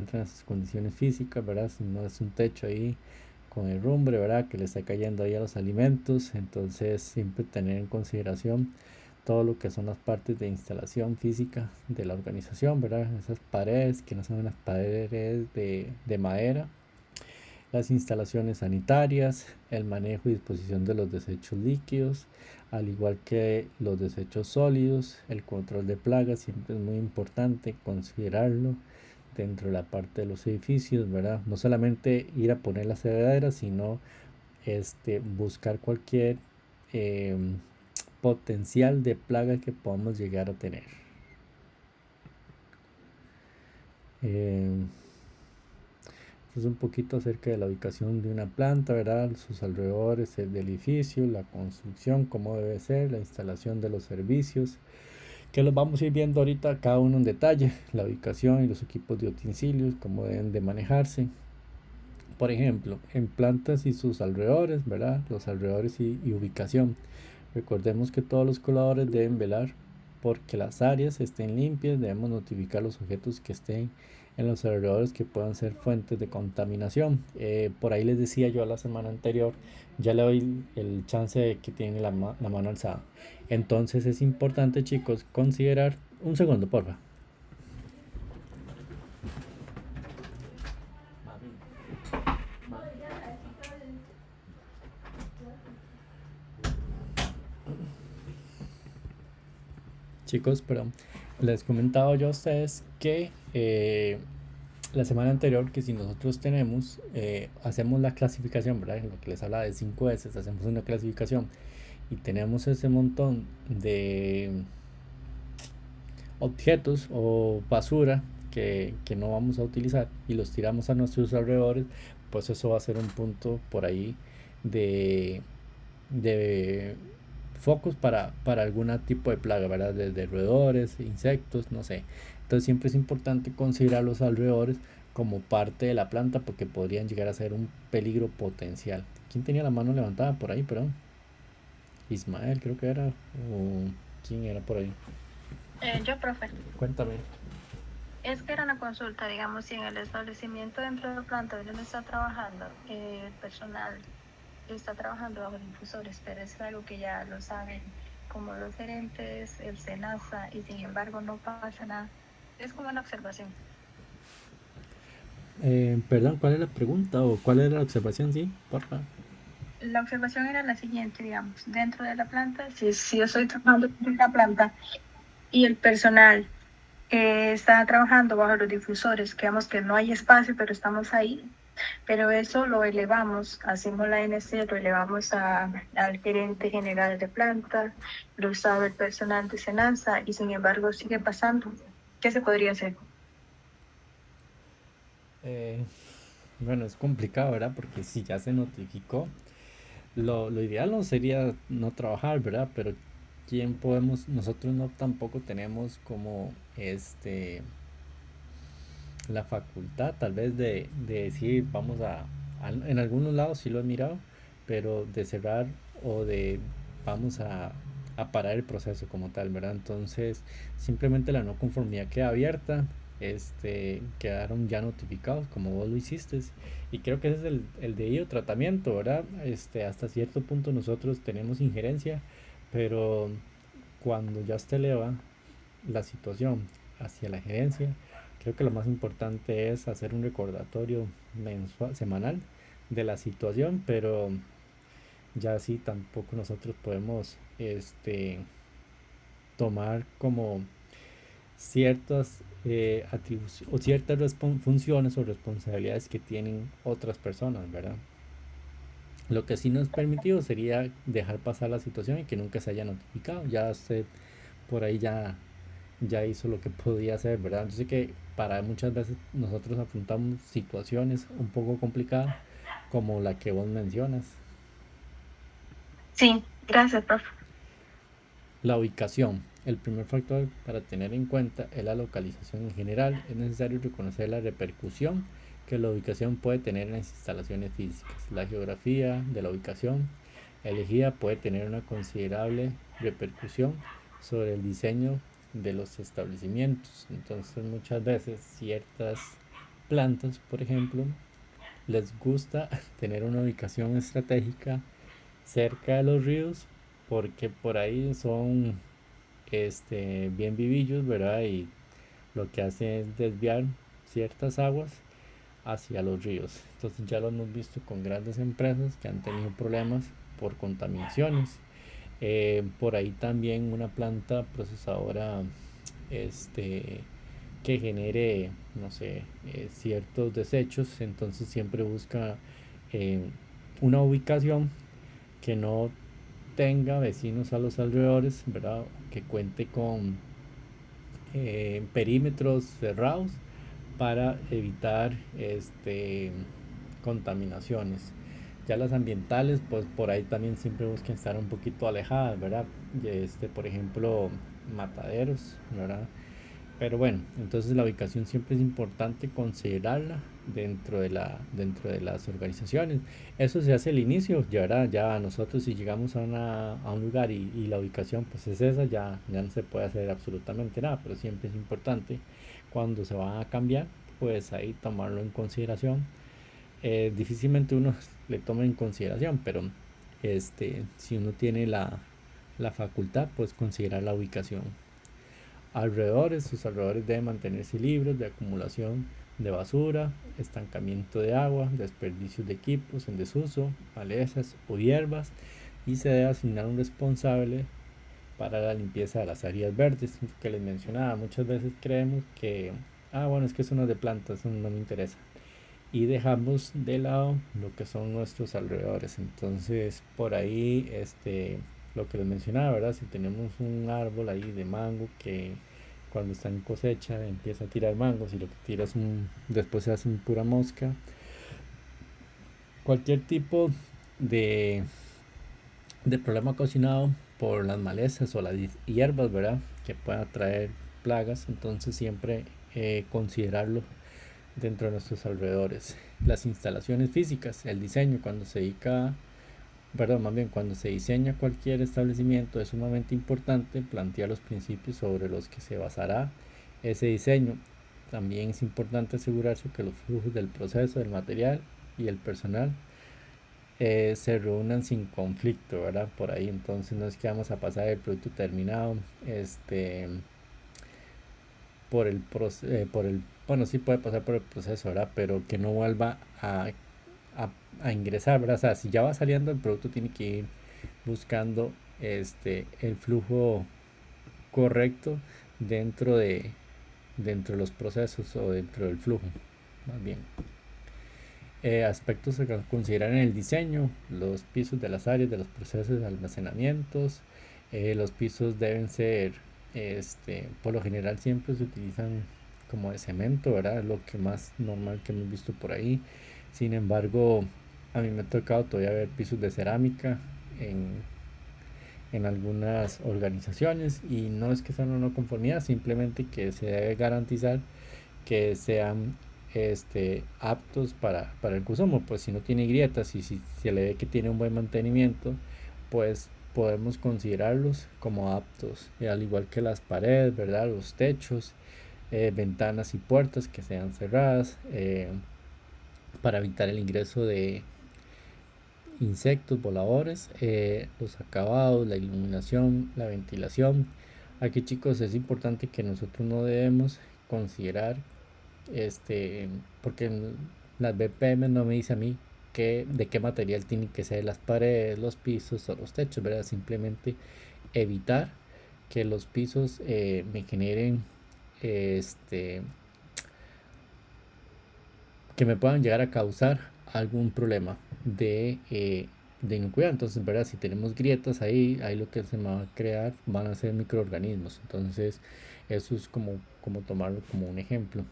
encuentran en sus condiciones físicas, ¿verdad? Si no es un techo ahí con herrumbre, ¿verdad? Que le está cayendo ahí a los alimentos, entonces siempre tener en consideración todo lo que son las partes de instalación física de la organización, ¿verdad? Esas paredes que no son unas paredes de madera, las instalaciones sanitarias, el manejo y disposición de los desechos líquidos, al igual que los desechos sólidos, el control de plagas, siempre es muy importante considerarlo dentro de la parte de los edificios, ¿verdad? No solamente ir a poner las regaderas, sino buscar cualquier eh, potencial de plaga que podamos llegar a tener. Eh, Es un poquito acerca de la ubicación de una planta, ¿verdad? Sus alrededores del edificio, la construcción, cómo debe ser, la instalación de los servicios, que los vamos a ir viendo ahorita cada uno en detalle, la ubicación y los equipos de utensilios, cómo deben de manejarse. Por ejemplo, en plantas y sus alrededores, ¿verdad? Los alrededores y ubicación. Recordemos que todos los coladores deben velar porque las áreas estén limpias, debemos notificar los objetos que estén en los alrededores que puedan ser fuentes de contaminación. Por ahí les decía yo la semana anterior, ya le doy el chance de que tiene la mano alzada. Entonces es importante, chicos, considerar, un segundo, porfa. Chicos, perdón, les comentaba yo a ustedes que la semana anterior que si nosotros tenemos, hacemos la clasificación, ¿verdad? En lo que les habla de 5S, hacemos una clasificación y tenemos ese montón de objetos o basura que no vamos a utilizar y los tiramos a nuestros alrededores, pues eso va a ser un punto por ahí de, de focos para algún tipo de plaga, ¿verdad? Desde roedores, insectos, no sé. Entonces siempre es importante considerar los alrededores como parte de la planta porque podrían llegar a ser un peligro potencial. ¿Quién tenía la mano levantada por ahí? Perdón. Ismael creo que era. ¿O quién era por ahí? Yo, profe, Cuéntame. es que era una consulta, digamos, si en el establecimiento dentro de la planta donde uno está trabajando, el personal está trabajando bajo difusores, pero es algo que ya lo saben como los gerentes, el SENASA, y sin embargo no pasa nada. Es como una observación. Perdón, ¿cuál es la pregunta o cuál era la observación? Sí, porfa. La observación era la siguiente, digamos, dentro de la planta, si yo estoy trabajando en la planta y el personal está trabajando bajo los difusores, que digamos que no hay espacio, pero estamos ahí, pero eso lo elevamos, hacemos la NC, lo elevamos al gerente general de planta, lo sabe el personal de Senasa y sin embargo sigue pasando. ¿Qué se podría hacer? Eh, bueno, es complicado, ¿verdad? Porque si ya se notificó, lo ideal no sería no trabajar, ¿verdad? Pero quién podemos, nosotros no tampoco tenemos como la facultad tal vez de decir vamos en algunos lados sí lo he mirado, pero de cerrar o de vamos a parar el proceso como tal, ¿verdad? Entonces simplemente la no conformidad queda abierta, quedaron ya notificados como vos lo hiciste y creo que ese es el debido tratamiento, ¿verdad? Hasta cierto punto nosotros tenemos injerencia, pero cuando ya usted eleva la situación hacia la gerencia, creo que lo más importante es hacer un recordatorio mensual, semanal de la situación, pero ya así tampoco nosotros podemos tomar como ciertas o ciertas funciones o responsabilidades que tienen otras personas, ¿verdad? Lo que sí nos permitido sería dejar pasar la situación y que nunca se haya notificado. Ya usted por ahí ya hizo lo que podía hacer, ¿verdad? Yo sé que para muchas veces nosotros afrontamos situaciones un poco complicadas como la que vos mencionas. Sí, gracias, profe. La ubicación. El primer factor para tener en cuenta es la localización en general. Es necesario reconocer la repercusión que la ubicación puede tener en las instalaciones físicas. La geografía de la ubicación elegida puede tener una considerable repercusión sobre el diseño de los establecimientos. Entonces muchas veces ciertas plantas, por ejemplo, les gusta tener una ubicación estratégica cerca de los ríos porque por ahí son bien vivillos, ¿verdad? Y lo que hace es desviar ciertas aguas hacia los ríos. Entonces ya lo hemos visto con grandes empresas que han tenido problemas por contaminaciones. Por ahí también una planta procesadora este, que genere, no sé, ciertos desechos, entonces siempre busca eh, una ubicación que no tenga vecinos a los alrededores, ¿verdad? Que cuente con perímetros cerrados para evitar contaminaciones. Ya las ambientales, pues por ahí también siempre buscan estar un poquito alejadas, ¿verdad? Por ejemplo, mataderos, ¿verdad? Pero bueno, entonces la ubicación siempre es importante considerarla dentro de las organizaciones. Eso se hace al inicio, ya nosotros si llegamos a un lugar y la ubicación pues es esa, ya no se puede hacer absolutamente nada, pero siempre es importante cuando se va a cambiar, pues ahí tomarlo en consideración. Difícilmente uno le toma en consideración, pero si uno tiene la facultad, pues considerar la ubicación. Sus alrededores deben mantenerse libres de acumulación de basura, estancamiento de agua, desperdicios de equipos en desuso, malezas o hierbas, y se debe asignar un responsable para la limpieza de las áreas verdes que les mencionaba. Muchas veces creemos que, bueno, es que eso no es de plantas, eso no me interesa. Y dejamos de lado lo que son nuestros alrededores. Entonces, por ahí, lo que les mencionaba, ¿verdad? Si tenemos un árbol ahí de mango que cuando está en cosecha empieza a tirar mangos y lo que tira es después se hace un pura mosca. Cualquier tipo de, de problema cocinado por las malezas o las hierbas, ¿verdad? Que pueda traer plagas, entonces siempre considerarlo dentro de nuestros alrededores. Las instalaciones físicas, el diseño, más bien cuando se diseña cualquier establecimiento es sumamente importante plantear los principios sobre los que se basará ese diseño. También es importante asegurarse que los flujos del proceso, del material y el personal se reúnan sin conflicto, ¿verdad? Por ahí entonces no es que vamos a pasar el producto terminado, bueno, sí puede pasar por el proceso, ¿verdad? Pero que no vuelva a ingresar, ¿verdad? O sea, si ya va saliendo el producto tiene que ir buscando el flujo correcto dentro de dentro de los procesos o dentro del flujo, más bien. Aspectos a considerar en el diseño: los pisos de las áreas de los procesos de almacenamientos. Los pisos deben ser, por lo general siempre se utilizan como de cemento, ¿verdad? Es lo que más normal que hemos visto por ahí. Sin embargo, a mí me ha tocado todavía ver pisos de cerámica en algunas organizaciones, y no es que sea una no conformidad, simplemente que se debe garantizar que sean aptos para el consumo. Pues si no tiene grietas y si se le ve que tiene un buen mantenimiento, pues podemos considerarlos como aptos, al igual que las paredes, ¿verdad? Los techos, ventanas y puertas que sean cerradas, para evitar el ingreso de insectos voladores, los acabados, la iluminación, la ventilación. Aquí, chicos, es importante que nosotros no debemos considerar, porque las BPM no me dice a mí de qué material tienen que ser las paredes, los pisos o los techos, ¿verdad? Simplemente evitar que los pisos me generen, que me puedan llegar a causar algún problema de inocuidad. Entonces, ¿verdad? Si tenemos grietas ahí lo que se me va a crear van a ser microorganismos. Entonces, eso es como tomarlo como un ejemplo.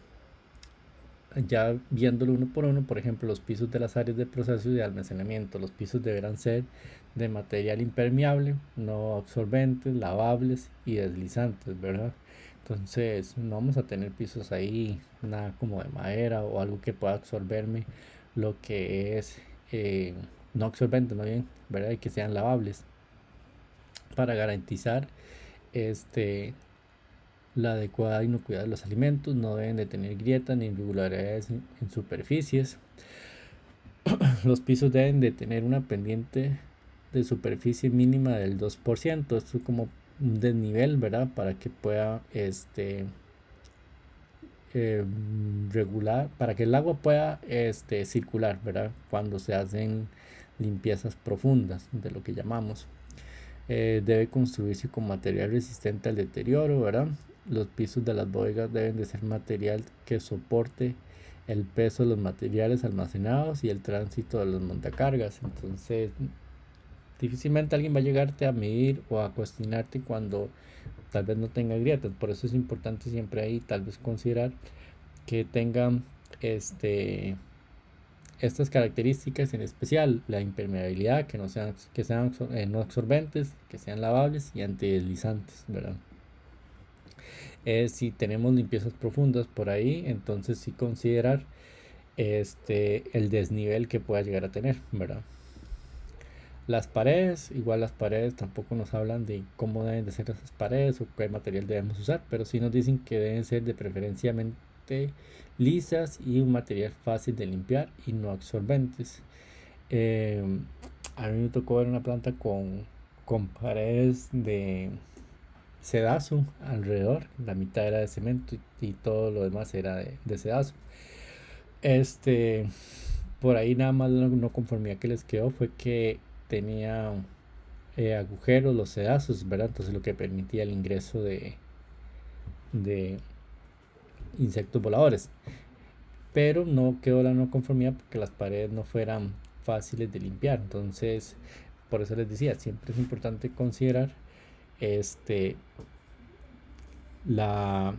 Ya viéndolo uno por uno, por ejemplo, los pisos de las áreas de proceso y de almacenamiento. Los pisos deberán ser de material impermeable, no absorbentes, lavables y deslizantes, ¿verdad? Entonces no vamos a tener pisos ahí, nada como de madera o algo que pueda absorberme lo que es no absorbente, más bien, ¿verdad? Y que sean lavables para garantizar este La adecuada inocuidad de los alimentos, no deben de tener grietas ni irregularidades en superficies. Los pisos deben de tener una pendiente de superficie mínima del 2%. Esto es como un desnivel, ¿verdad? Para que pueda regular, para que el agua pueda circular, ¿verdad? Cuando se hacen limpiezas profundas, de lo que llamamos. Debe construirse con material resistente al deterioro, ¿verdad? Los pisos de las bodegas deben de ser material que soporte el peso de los materiales almacenados y el tránsito de los montacargas. Entonces, difícilmente alguien va a llegarte a medir o a cuestionarte cuando tal vez no tenga grietas. Por eso es importante siempre ahí tal vez considerar que tengan estas características, en especial la impermeabilidad, que sean no absorbentes, que sean lavables y antideslizantes, ¿verdad? Si tenemos limpiezas profundas por ahí, entonces sí considerar el desnivel que pueda llegar a tener, ¿verdad? Las paredes, igual las paredes tampoco nos hablan de cómo deben de ser esas paredes o qué material debemos usar, pero sí nos dicen que deben ser de preferencialmente lisas y un material fácil de limpiar y no absorbentes. Eh, a mí me tocó ver una planta con paredes de sedazo alrededor, la mitad era de cemento y todo lo demás era de sedazo. Este, por ahí nada más la no conformidad que les quedó fue que tenía agujeros los sedazos, ¿verdad? Entonces lo que permitía el ingreso de insectos voladores. Pero no quedó la no conformidad porque las paredes no fueran fáciles de limpiar. Entonces, por eso les decía, siempre es importante considerar este la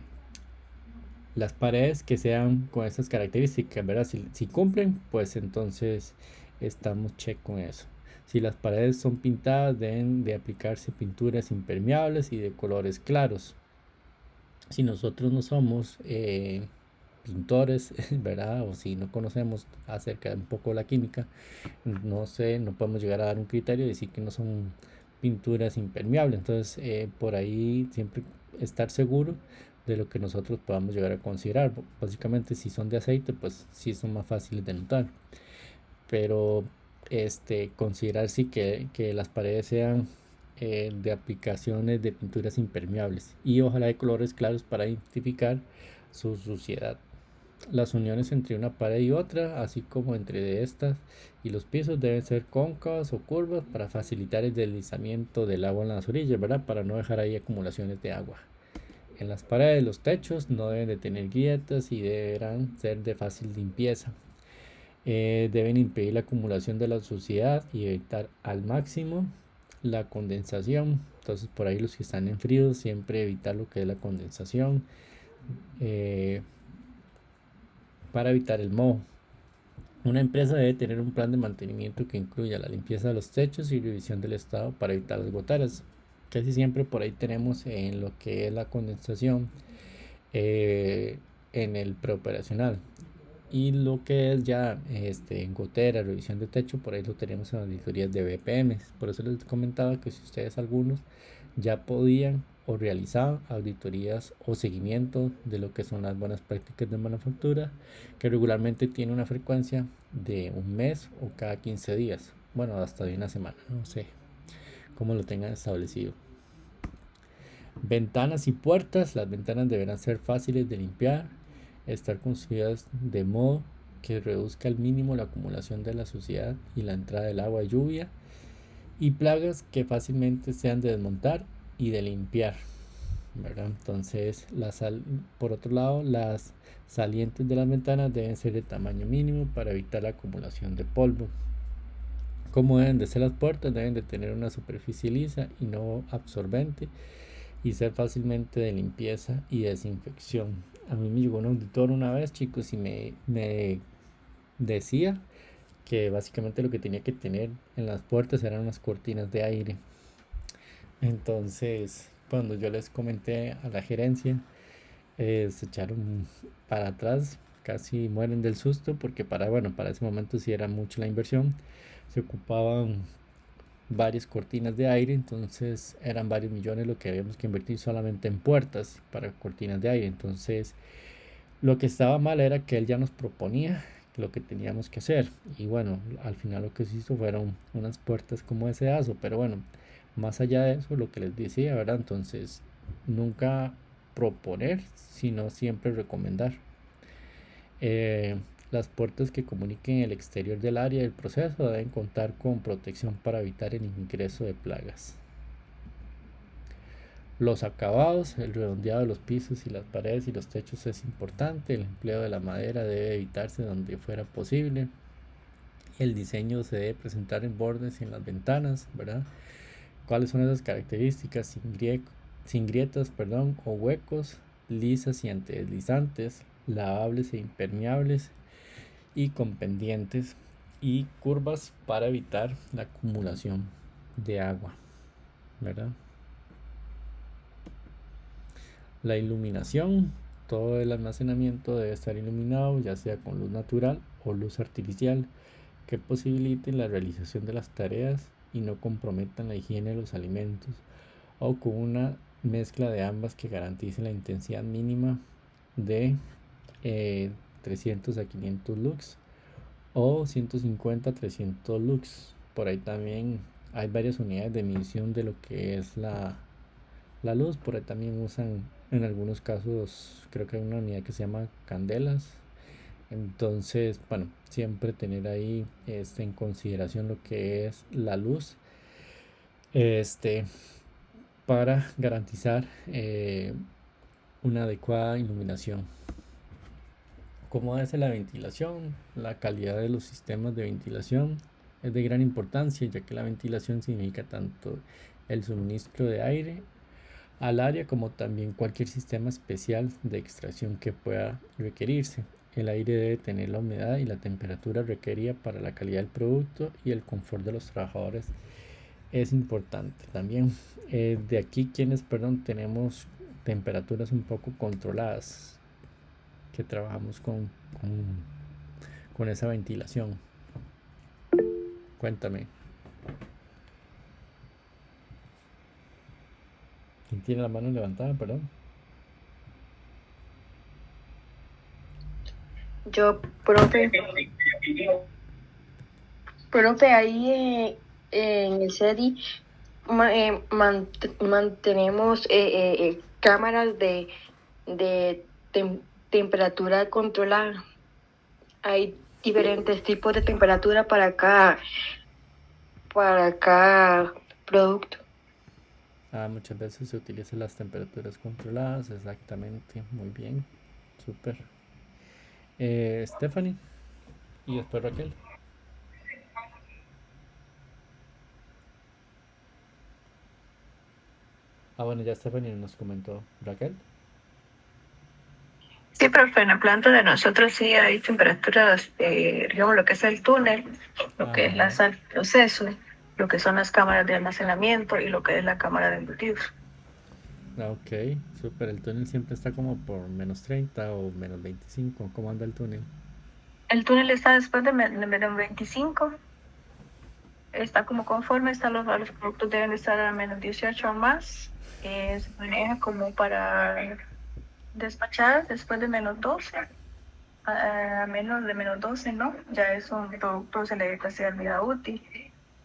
las paredes que sean con estas características, ¿verdad? Si cumplen, pues entonces estamos check con eso. Si las paredes son pintadas, deben de aplicarse pinturas impermeables y de colores claros. Si nosotros no somos pintores, ¿verdad? O si no conocemos acerca de un poco la química, no sé, no podemos llegar a dar un criterio y decir que no son pinturas impermeables. Entonces, por ahí siempre estar seguro de lo que nosotros podamos llegar a considerar. Básicamente, si son de aceite, pues sí son más fáciles de notar. Pero considerar sí que las paredes sean de aplicaciones de pinturas impermeables y ojalá de colores claros para identificar su suciedad. Las uniones entre una pared y otra, así como entre de estas y los pisos, deben ser cóncavas o curvas para facilitar el deslizamiento del agua en las orillas, ¿verdad? Para no dejar ahí acumulaciones de agua. En las paredes, los techos no deben de tener grietas y deberán ser de fácil limpieza. Deben impedir la acumulación de la suciedad y evitar al máximo la condensación. Entonces, por ahí los que están en frío, siempre evitar lo que es la condensación para evitar el moho. Una empresa debe tener un plan de mantenimiento que incluya la limpieza de los techos y revisión del estado para evitar las goteras. Casi siempre por ahí tenemos en lo que es la condensación en el preoperacional. Y lo que es ya en gotera, revisión de techo, por ahí lo tenemos en las auditorías de BPM. Por eso les comentaba que si ustedes algunos ya podían o realizaban auditorías o seguimiento de lo que son las buenas prácticas de manufactura, que regularmente tiene una frecuencia de un mes o cada 15 días. Bueno, hasta de una semana, no sé cómo lo tengan establecido. Ventanas y puertas. Las ventanas deberán ser fáciles de limpiar, estar construidas de modo que reduzca al mínimo la acumulación de la suciedad y la entrada del agua y lluvia, y plagas que fácilmente sean de desmontar y de limpiar, ¿verdad? Entonces, por otro lado, las salientes de las ventanas deben ser de tamaño mínimo para evitar la acumulación de polvo. ¿Cómo deben de ser las puertas? Deben de tener una superficie lisa y no absorbente y ser fácilmente de limpieza y desinfección. A mí me llegó un auditor una vez, chicos, y me decía que básicamente lo que tenía que tener en las puertas eran unas cortinas de aire. Entonces, cuando yo les comenté a la gerencia, se echaron para atrás, casi mueren del susto, porque para ese momento sí era mucho la inversión. Se ocupaban varias cortinas de aire, entonces eran varios millones lo que habíamos que invertir solamente en puertas para cortinas de aire. Entonces lo que estaba mal era que él ya nos proponía lo que teníamos que hacer, y bueno, al final lo que se hizo fueron unas puertas como ese ASO, pero bueno, más allá de eso, lo que les decía, ¿verdad? Entonces nunca proponer, sino siempre recomendar. Eh, las puertas que comuniquen el exterior del área del proceso deben contar con protección para evitar el ingreso de plagas. Los acabados, el redondeado de los pisos y las paredes y los techos es importante. El empleo de la madera debe evitarse donde fuera posible. El diseño se debe presentar en bordes y en las ventanas, ¿verdad? ¿Cuáles son esas características? Sin grietas, perdón, o huecos, lisas y antideslizantes, lavables e impermeables y con pendientes y curvas para evitar la acumulación de agua, ¿verdad? La iluminación, todo el almacenamiento debe estar iluminado, ya sea con luz natural o luz artificial, que posibiliten la realización de las tareas y no comprometan la higiene de los alimentos, o con una mezcla de ambas que garantice la intensidad mínima de 300 a 500 lux o 150 a 300 lux. Por ahí también hay varias unidades de medición de lo que es la luz. Por ahí también usan en algunos casos, creo que hay una unidad que se llama candelas. Entonces, bueno, siempre tener ahí en consideración lo que es la luz, este, para garantizar una adecuada iluminación. Como es la ventilación, la calidad de los sistemas de ventilación es de gran importancia, ya que la ventilación significa tanto el suministro de aire al área como también cualquier sistema especial de extracción que pueda requerirse. El aire debe tener la humedad y la temperatura requerida para la calidad del producto, y el confort de los trabajadores es importante también. De aquí quienes, perdón, tenemos temperaturas un poco controladas, que trabajamos con esa ventilación. Cuéntame, ¿quién tiene la mano levantada? Perdón. Yo, profe, ahí en el SEDI mantenemos cámaras de temperatura controlada. Hay diferentes tipos de temperatura para cada producto. Muchas veces se utilizan las temperaturas controladas, exactamente, muy bien, súper. Stephanie y después Raquel. Bueno, ya Stephanie nos comentó. Raquel. Sí, profe, en la planta de nosotros sí hay temperaturas, digamos, lo que es el túnel, lo que es la sala de proceso, lo que son las cámaras de almacenamiento y lo que es la cámara de embutidos. Ok, súper. El túnel siempre está como por -30 o -25. ¿Cómo anda el túnel? El túnel está después de menos 25, está como conforme, los productos deben estar a menos 18 o más, se maneja como para despachar después de menos 12. A menos de menos 12, ¿no? Ya es un producto, se le declara vida útil.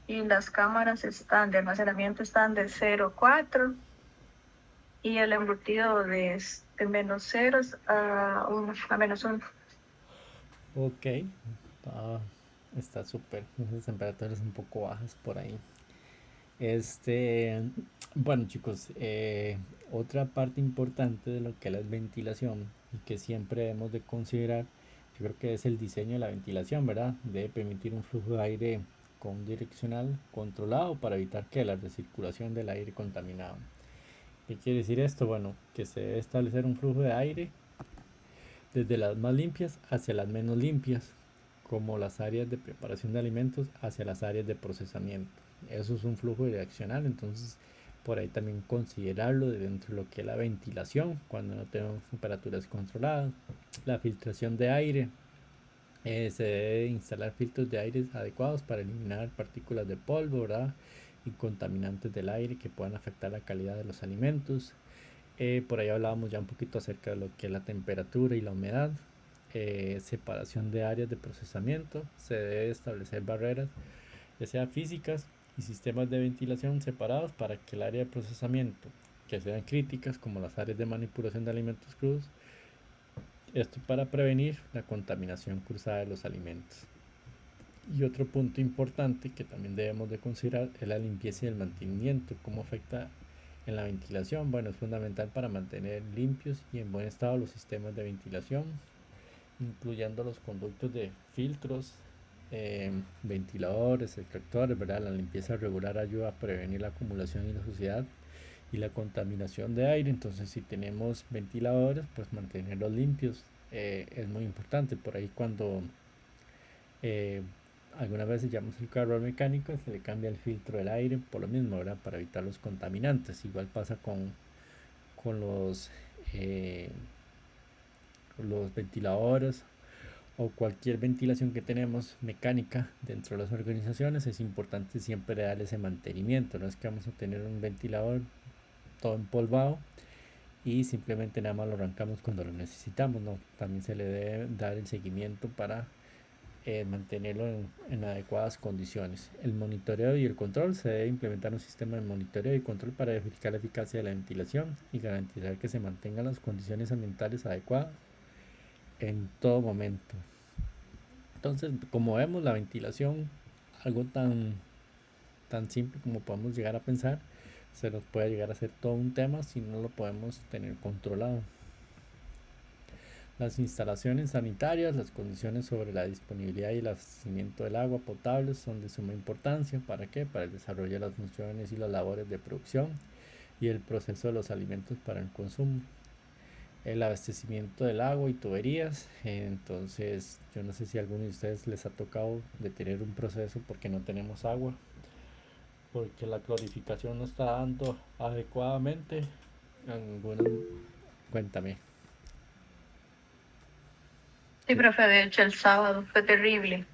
Y las cámaras están de almacenamiento están de 0,4 y el embutido de menos 0 a menos 1. Ok, ah, está súper. Esas temperaturas un poco bajas por ahí. Este, bueno chicos, otra parte importante de lo que es la ventilación y que siempre debemos de considerar, yo creo que es el diseño de la ventilación, ¿verdad? Debe permitir un flujo de aire con direccional controlado para evitar que la recirculación del aire contaminado. ¿Qué quiere decir esto? Bueno, que se debe establecer un flujo de aire desde las más limpias hacia las menos limpias, como las áreas de preparación de alimentos hacia las áreas de procesamiento. Eso es un flujo direccional, entonces por ahí también considerarlo dentro de lo que es la ventilación cuando no tenemos temperaturas controladas. La filtración de aire, se debe instalar filtros de aire adecuados para eliminar partículas de polvo, ¿verdad? y contaminantes del aire que puedan afectar la calidad de los alimentos. Por ahí hablábamos ya un poquito acerca de lo que es la temperatura y la humedad. Separación de áreas de procesamiento. Se debe establecer barreras, ya sea físicas y sistemas de ventilación separados para que el área de procesamiento, que sean críticas como las áreas de manipulación de alimentos crudos, esto para prevenir la contaminación cruzada de los alimentos. Y otro punto importante que también debemos de considerar es la limpieza y el mantenimiento, cómo afecta en la ventilación. Bueno, es fundamental para mantener limpios y en buen estado los sistemas de ventilación, incluyendo los conductos de filtros, ventiladores, extractores, ¿verdad? La limpieza regular ayuda a prevenir la acumulación y la suciedad y la contaminación de aire. Entonces, si tenemos ventiladores, pues mantenerlos limpios es muy importante. Por ahí cuando eh, algunas veces llamamos el carro al mecánico, se le cambia el filtro del aire por lo mismo, ¿verdad? Para evitar los contaminantes. Igual pasa con eh, los ventiladores o cualquier ventilación que tenemos mecánica dentro de las organizaciones. Es importante siempre darle ese mantenimiento. No es que vamos a tener un ventilador todo empolvado y simplemente nada más lo arrancamos cuando lo necesitamos, no, también se le debe dar el seguimiento para mantenerlo en adecuadas condiciones. El monitoreo y el control: se debe implementar un sistema de monitoreo y control para verificar la eficacia de la ventilación y garantizar que se mantengan las condiciones ambientales adecuadas en todo momento. Entonces, como vemos, la ventilación, algo tan simple como podemos llegar a pensar, se nos puede llegar a ser todo un tema si no lo podemos tener controlado. Las instalaciones sanitarias, las condiciones sobre la disponibilidad y el abastecimiento del agua potable son de suma importancia. ¿Para qué? Para el desarrollo de las funciones y las labores de producción y el proceso de los alimentos para el consumo. El abastecimiento del agua y tuberías. Entonces, yo no sé si a alguno de ustedes les ha tocado detener un proceso porque no tenemos agua, porque la clorificación no está dando adecuadamente. Algunos, cuéntame. Sí, profe, de hecho el sábado fue terrible.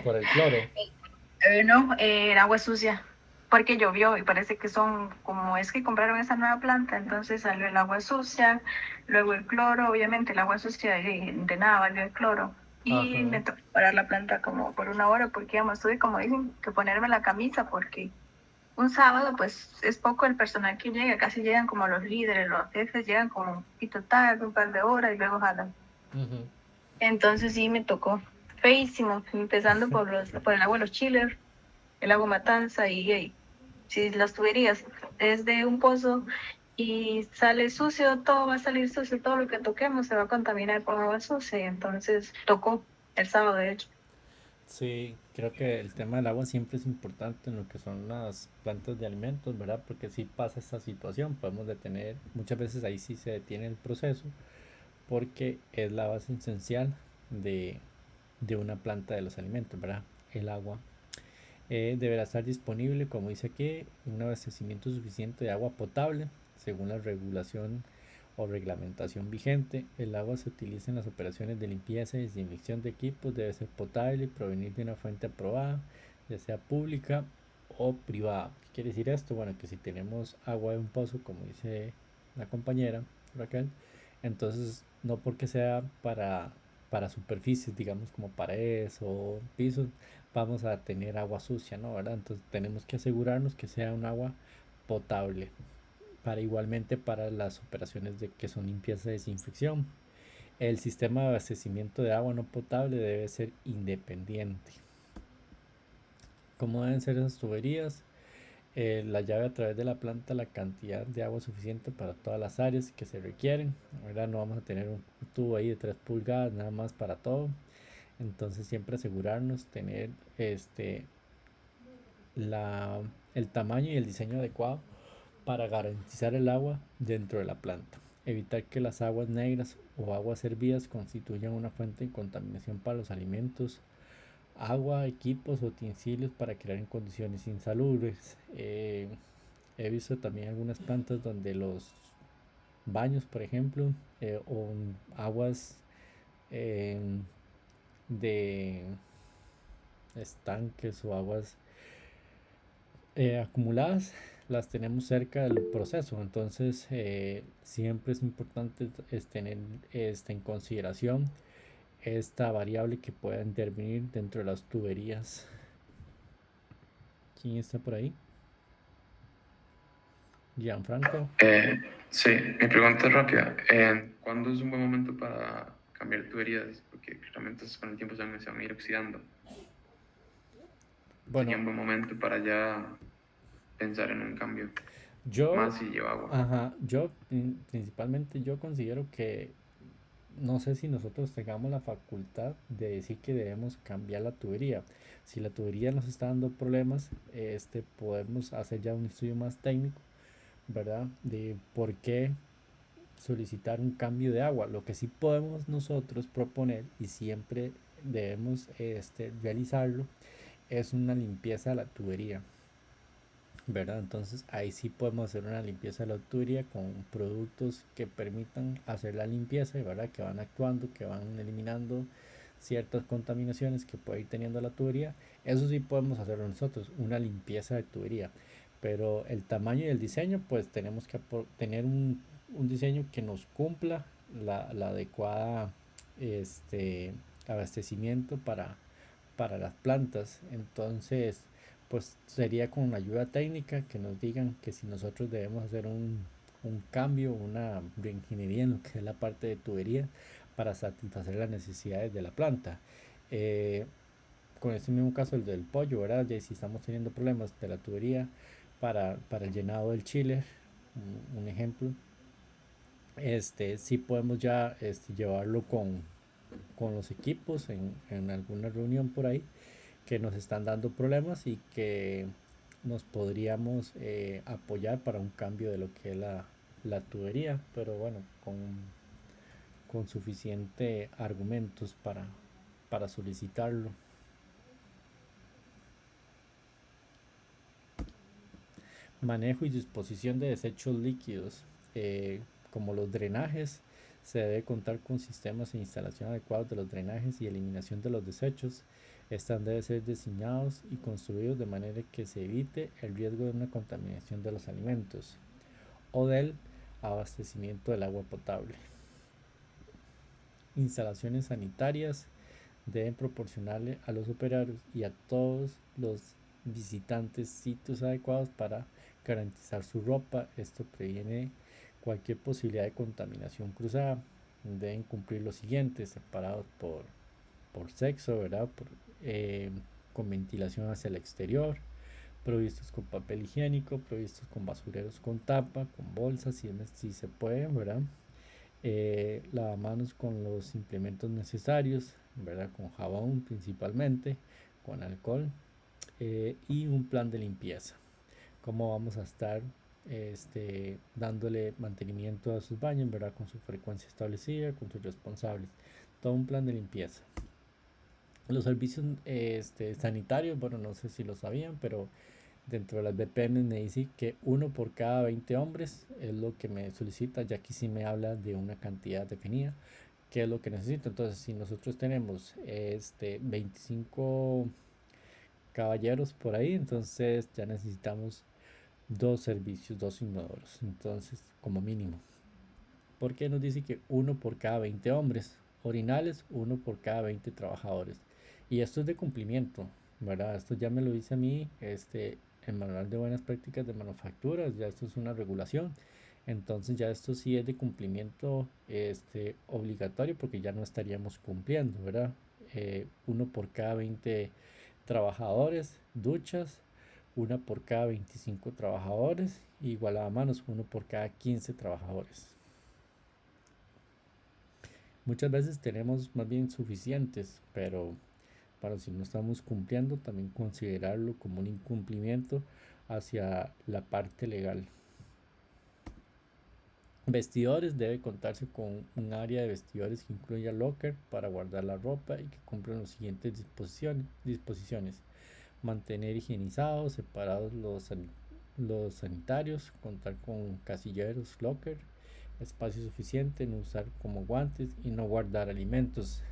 Por el cloro. No, el agua sucia, porque llovió y parece que son, como es que compraron esa nueva planta, entonces salió el agua sucia, luego el cloro, obviamente el agua sucia de nada valió el cloro. Y Ajá. me tocó parar la planta como por una hora porque digamos, tuve como dicen que ponerme la camisa porque un sábado pues es poco el personal que llega, casi llegan como los líderes, los jefes llegan como un poquito tarde, un par de horas y luego jalan. Ujú. Entonces sí me tocó feísimo, empezando por el agua de los chillers, el agua Matanza y si las tuberías es de un pozo y sale sucio, todo va a salir sucio, todo lo que toquemos se va a contaminar con agua sucia. Y entonces tocó el sábado, de hecho. Sí, creo que el tema del agua siempre es importante en lo que son las plantas de alimentos, ¿verdad? Porque si pasa esta situación, podemos detener, muchas veces ahí sí se detiene el proceso, porque es la base esencial de, de una planta de los alimentos, ¿verdad? El agua deberá estar disponible, como dice aquí, un abastecimiento suficiente de agua potable, según la regulación o reglamentación vigente. El agua se utiliza en las operaciones de limpieza y desinfección de equipos, debe ser potable y provenir de una fuente aprobada, ya sea pública o privada. ¿Qué quiere decir esto? Bueno, que si tenemos agua de un pozo, como dice la compañera Raquel, entonces no porque sea para superficies, digamos como paredes o pisos, vamos a tener agua sucia, ¿no? ¿Verdad? Entonces tenemos que asegurarnos que sea un agua potable, para igualmente para las operaciones de que son limpieza y desinfección. El sistema de abastecimiento de agua no potable debe ser independiente. ¿Cómo deben ser esas tuberías? La llave a través de la planta, la cantidad de agua suficiente para todas las áreas que se requieren. Ahora no vamos a tener un tubo ahí de 3 pulgadas nada más para todo. Entonces siempre asegurarnos tener la, el tamaño y el diseño adecuado para garantizar el agua dentro de la planta. Evitar que las aguas negras o aguas hervidas constituyan una fuente de contaminación para los alimentos, agua, equipos o utensilios para crear en condiciones insalubres. He visto también algunas plantas donde los baños, por ejemplo, o aguas eh, de estanques o aguas Acumuladas las tenemos cerca del proceso, entonces siempre es importante tener en consideración esta variable que pueda intervenir dentro de las tuberías. ¿Quién está por ahí? Gianfranco. Sí, mi pregunta es rápida. ¿Cuándo es un buen momento para cambiar tuberías? Porque claramente con el tiempo se van a ir oxidando. Sería Bueno, un buen momento para ya pensar en un cambio, yo, más si lleva agua. principalmente yo considero que no sé si nosotros tengamos la facultad de decir que debemos cambiar la tubería. Si la tubería nos está dando problemas, podemos hacer ya un estudio más técnico, ¿verdad? De por qué solicitar un cambio de agua. Lo que sí podemos nosotros proponer y siempre debemos realizarlo es una limpieza de la tubería, ¿verdad? Entonces ahí sí podemos hacer una limpieza de la tubería con productos que permitan hacer la limpieza, ¿verdad? Que van actuando, que van eliminando ciertas contaminaciones que puede ir teniendo la tubería. Eso sí podemos hacerlo nosotros, una limpieza de tubería. Pero el tamaño y el diseño, pues tenemos que tener un diseño que nos cumpla la adecuada abastecimiento para las plantas. Entonces, pues sería con ayuda técnica que nos digan que si nosotros debemos hacer un cambio, una reingeniería en lo que es la parte de tubería para satisfacer las necesidades de la planta. Eh, con este mismo caso, el del pollo, ¿verdad? Ya si estamos teniendo problemas de la tubería para el llenado del chile, un ejemplo, sí podemos ya llevarlo con los equipos en alguna reunión por ahí que nos están dando problemas y que nos podríamos apoyar para un cambio de lo que es la tubería, pero bueno, con suficiente argumentos para solicitarlo. Manejo y disposición de desechos líquidos, como los drenajes. Se debe contar con sistemas e instalación adecuados de los drenajes y eliminación de los desechos. Estos deben ser diseñados y construidos de manera que se evite el riesgo de una contaminación de los alimentos o del abastecimiento del agua potable. Instalaciones sanitarias deben proporcionarle a los operarios y a todos los visitantes sitios adecuados para garantizar su ropa. Esto previene cualquier posibilidad de contaminación cruzada. Deben cumplir los siguientes, separados por sexo, ¿verdad? Con ventilación hacia el exterior, provistos con papel higiénico, provistos con basureros con tapa, con bolsas si se puede, ¿verdad? Lavamanos con los implementos necesarios, ¿verdad? Con jabón principalmente, con alcohol, y un plan de limpieza. Cómo vamos a estar dándole mantenimiento a sus baños, ¿verdad? Con su frecuencia establecida, con sus responsables. Todo un plan de limpieza. Los servicios sanitarios, bueno, no sé si lo sabían, pero dentro de las VPN me dice que uno por cada 20 hombres es lo que me solicita, ya aquí sí me habla de una cantidad definida, qué es lo que necesito. Entonces, si nosotros tenemos 25 caballeros por ahí, entonces ya necesitamos dos servicios, dos inodoros, entonces como mínimo. Porque nos dice que uno por cada 20 hombres, orinales, uno por cada 20 trabajadores. Y esto es de cumplimiento, ¿verdad? Esto ya me lo dice a mí, el manual de buenas prácticas de manufacturas, ya esto es una regulación. Entonces ya esto sí es de cumplimiento obligatorio porque ya no estaríamos cumpliendo, ¿verdad? Uno por cada 20 trabajadores, duchas, una por cada 25 trabajadores, igual a manos, uno por cada 15 trabajadores. Muchas veces tenemos más bien suficientes, pero para si no estamos cumpliendo, también considerarlo como un incumplimiento hacia la parte legal. Vestidores: debe contarse con un área de vestidores que incluya locker para guardar la ropa y que cumplan las siguientes disposiciones. Mantener higienizados, separados los sanitarios, contar con casilleros, locker, espacio suficiente, no usar como guantes y no guardar alimentos.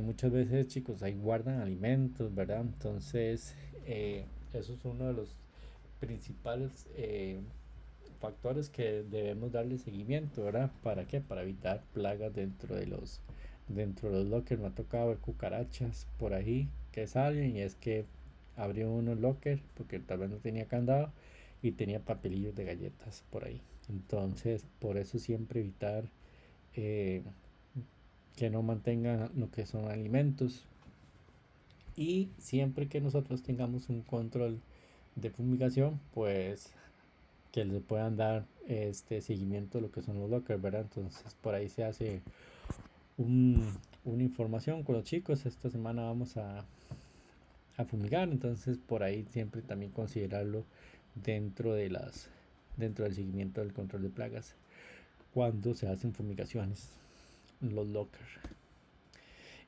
Muchas veces, chicos, ahí guardan alimentos, ¿verdad? Entonces eso es uno de los principales factores que debemos darle seguimiento, ¿verdad? ¿Para qué? Para evitar plagas dentro de los lockers. Me ha tocado ver cucarachas por ahí que salen y es que abrió unos lockers porque tal vez no tenía candado y tenía papelillos de galletas por ahí. Entonces, por eso siempre evitar eh, que no mantengan lo que son alimentos. Y siempre que nosotros tengamos un control de fumigación, pues que le puedan dar este seguimiento a lo que son los lockers, ¿verdad? Entonces por ahí se hace una información con los chicos. Esta semana vamos a fumigar, entonces por ahí siempre también considerarlo dentro de dentro del seguimiento del control de plagas cuando se hacen fumigaciones los lockers.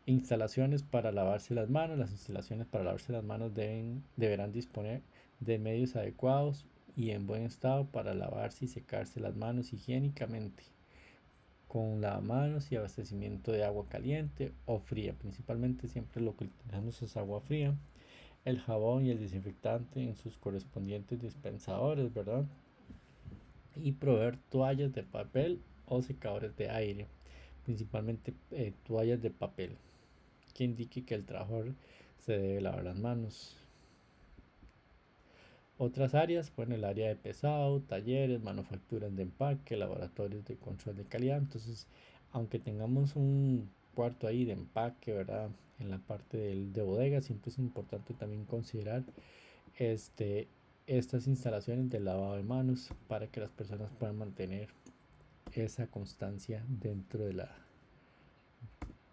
Instalaciones para lavarse las manos. Las instalaciones para lavarse las manos deberán disponer de medios adecuados y en buen estado para lavarse y secarse las manos higiénicamente, con lavamanos y abastecimiento de agua caliente o fría. Principalmente siempre lo que utilizamos es agua fría. El jabón y el desinfectante en sus correspondientes dispensadores, ¿verdad? Y proveer toallas de papel o secadores de aire, principalmente toallas de papel, que indique que el trabajador se debe lavar las manos. Otras áreas, bueno, el área de pesado, talleres, manufacturas de empaque, laboratorios de control de calidad. Entonces, aunque tengamos un cuarto ahí de empaque, ¿verdad? En la parte de bodega, siempre es importante también considerar este, estas instalaciones de lavado de manos para que las personas puedan mantener esa constancia dentro de la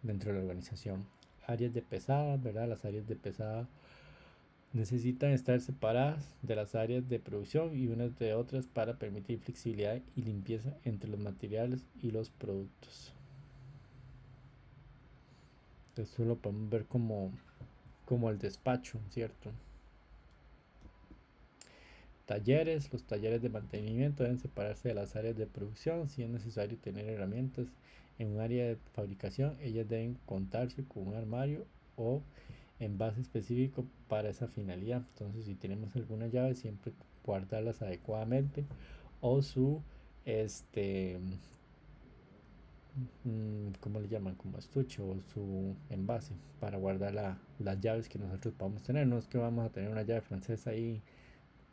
organización. Áreas de pesada, ¿verdad? Las áreas de pesada necesitan estar separadas de las áreas de producción y unas de otras para permitir flexibilidad y limpieza entre los materiales y los productos. Esto lo podemos ver como el despacho, ¿cierto? Talleres. Los talleres de mantenimiento deben separarse de las áreas de producción. Si es necesario tener herramientas en un área de fabricación, ellas deben contarse con un armario o envase específico para esa finalidad. Entonces, si tenemos alguna llave, siempre guardarlas adecuadamente o su este ¿cómo le llaman? Como estuche o su envase para guardar las llaves que nosotros podamos tener. No es que vamos a tener una llave francesa ahí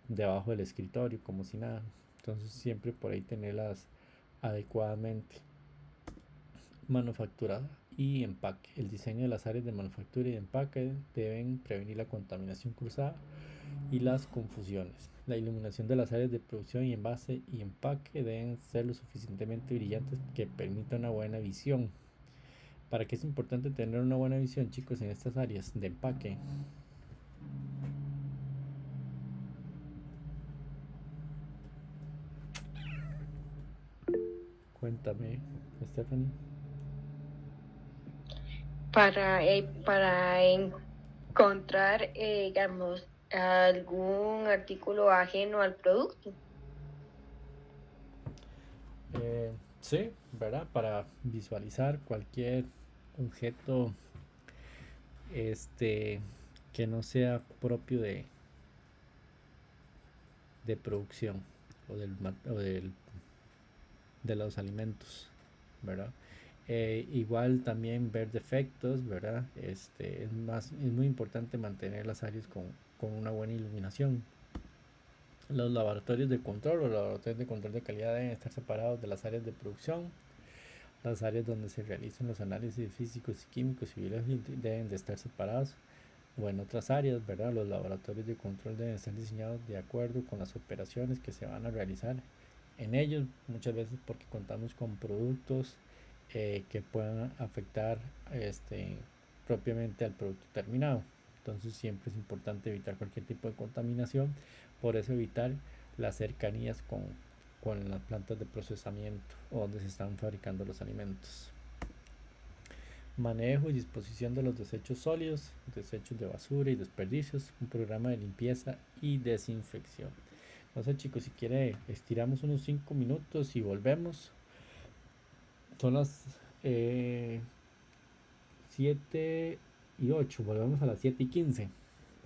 debajo del escritorio como si nada. Entonces siempre por ahí tenerlas adecuadamente. Manufactura y empaque. El diseño de las áreas de manufactura y de empaque deben prevenir la contaminación cruzada y las confusiones. La iluminación de las áreas de producción y envase y empaque deben ser lo suficientemente brillantes que permita una buena visión. ¿Para qué es importante tener una buena visión, chicos, en estas áreas de empaque? Cuéntame, Stephanie. Para encontrar, digamos, algún artículo ajeno al producto. Sí, ¿verdad? Para visualizar cualquier objeto este que no sea propio de producción o de los alimentos, ¿verdad? Igual también ver defectos, ¿verdad? Es muy importante mantener las áreas con una buena iluminación. Los laboratorios de control o laboratorios de control de calidad deben estar separados de las áreas de producción. Las áreas donde se realizan los análisis físicos y químicos y biológicos deben de estar separados. O en otras áreas, ¿verdad? Los laboratorios de control deben estar diseñados de acuerdo con las operaciones que se van a realizar en ellos, muchas veces porque contamos con productos que puedan afectar propiamente al producto terminado. Entonces siempre es importante evitar cualquier tipo de contaminación, por eso evitar las cercanías con las plantas de procesamiento o donde se están fabricando los alimentos. Manejo y disposición de los desechos sólidos, desechos de basura y desperdicios, un programa de limpieza y desinfección. No sé, chicos, si quiere estiramos unos 5 minutos y volvemos. Son las 7 y 8, volvemos a las 7 y 15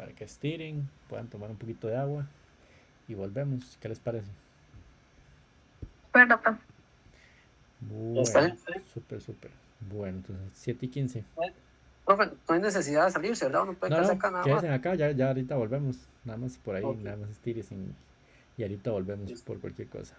para que estiren, puedan tomar un poquito de agua y volvemos. ¿Qué les parece? Bueno, pues, Está Bueno, bien, está bien. súper, súper. Bueno, entonces 7:15. Profe, no hay necesidad de salirse, ¿verdad? Uno puede No, quedarse no, acá nada más. quédense acá, ya ahorita volvemos. Nada más por ahí, Ok, nada más estires y ahorita volvemos listo. por cualquier cosa.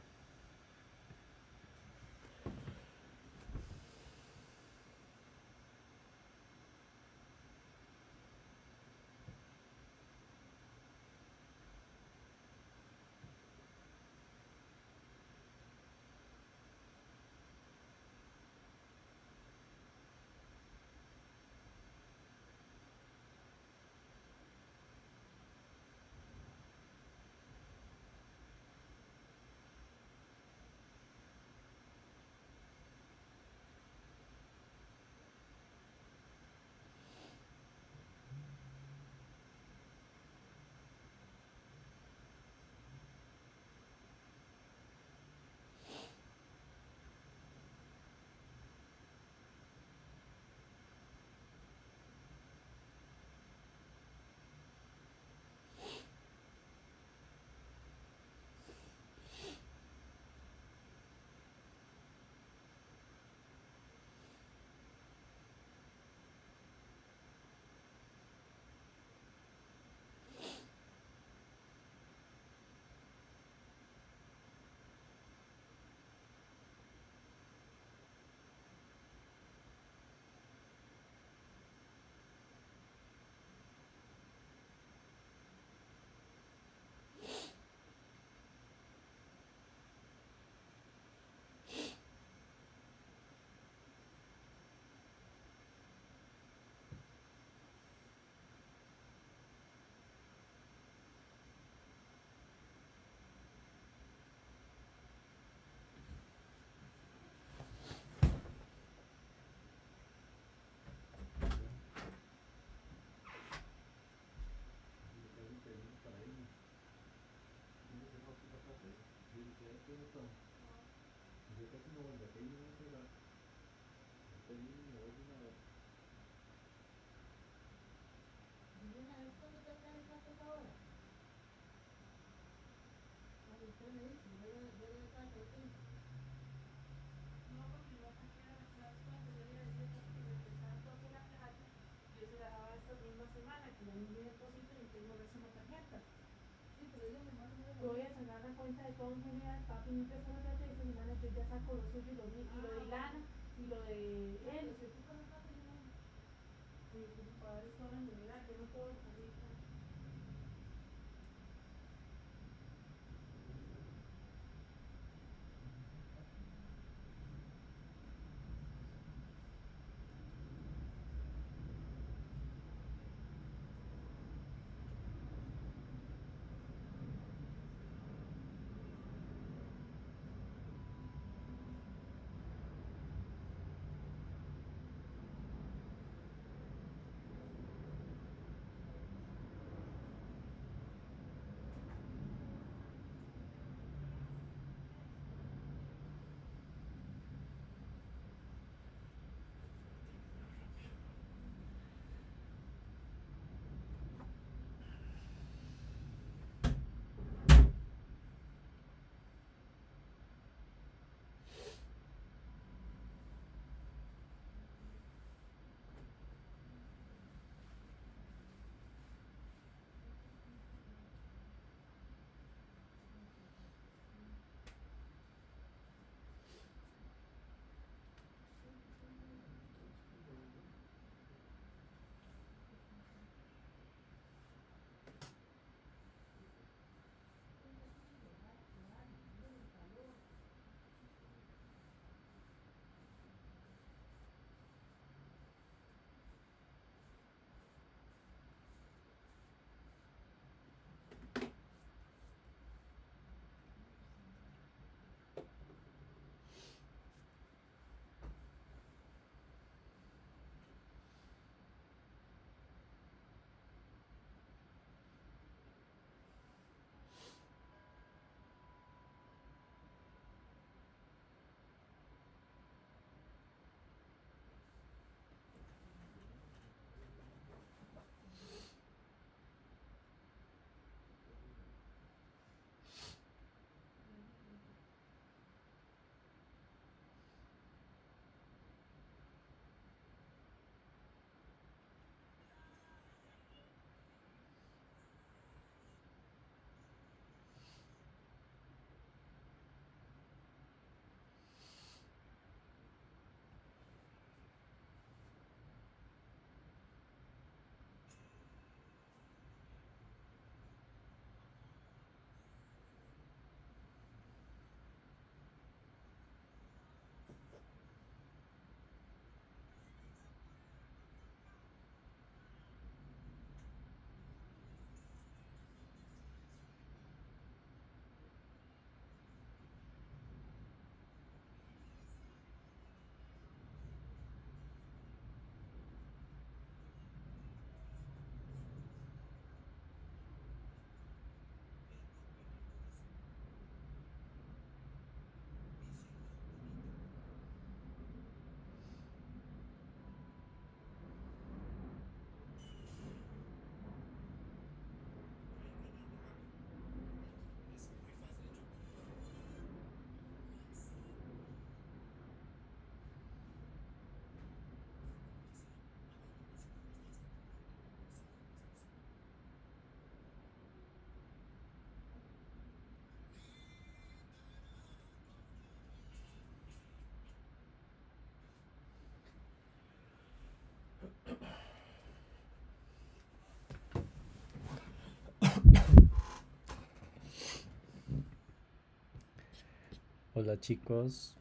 Hola chicos.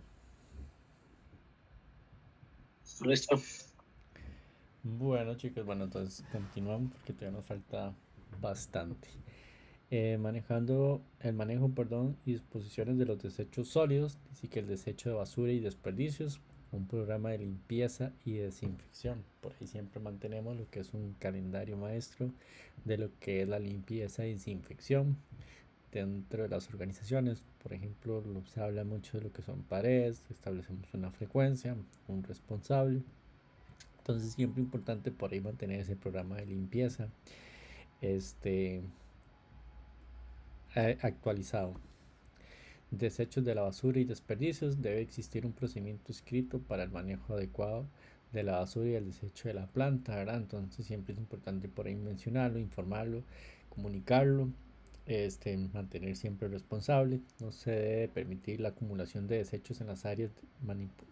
Listo. Bueno chicos, bueno, entonces continuamos porque todavía nos falta bastante. Manejando el manejo, perdón, y disposiciones de los desechos sólidos, así que el desecho de basura y desperdicios, un programa de limpieza y desinfección. Por ahí siempre mantenemos lo que es un calendario maestro de lo que es la limpieza y desinfección dentro de las organizaciones. Por ejemplo, se habla mucho de lo que son paredes, establecemos una frecuencia, un responsable. Entonces siempre importante por ahí mantener ese programa de limpieza actualizado. Desechos de la basura y desperdicios. Debe existir un procedimiento escrito para el manejo adecuado de la basura y el desecho de la planta, ¿verdad? Entonces siempre es importante por ahí mencionarlo, informarlo, comunicarlo, mantener siempre responsable. No se debe permitir la acumulación de desechos en las áreas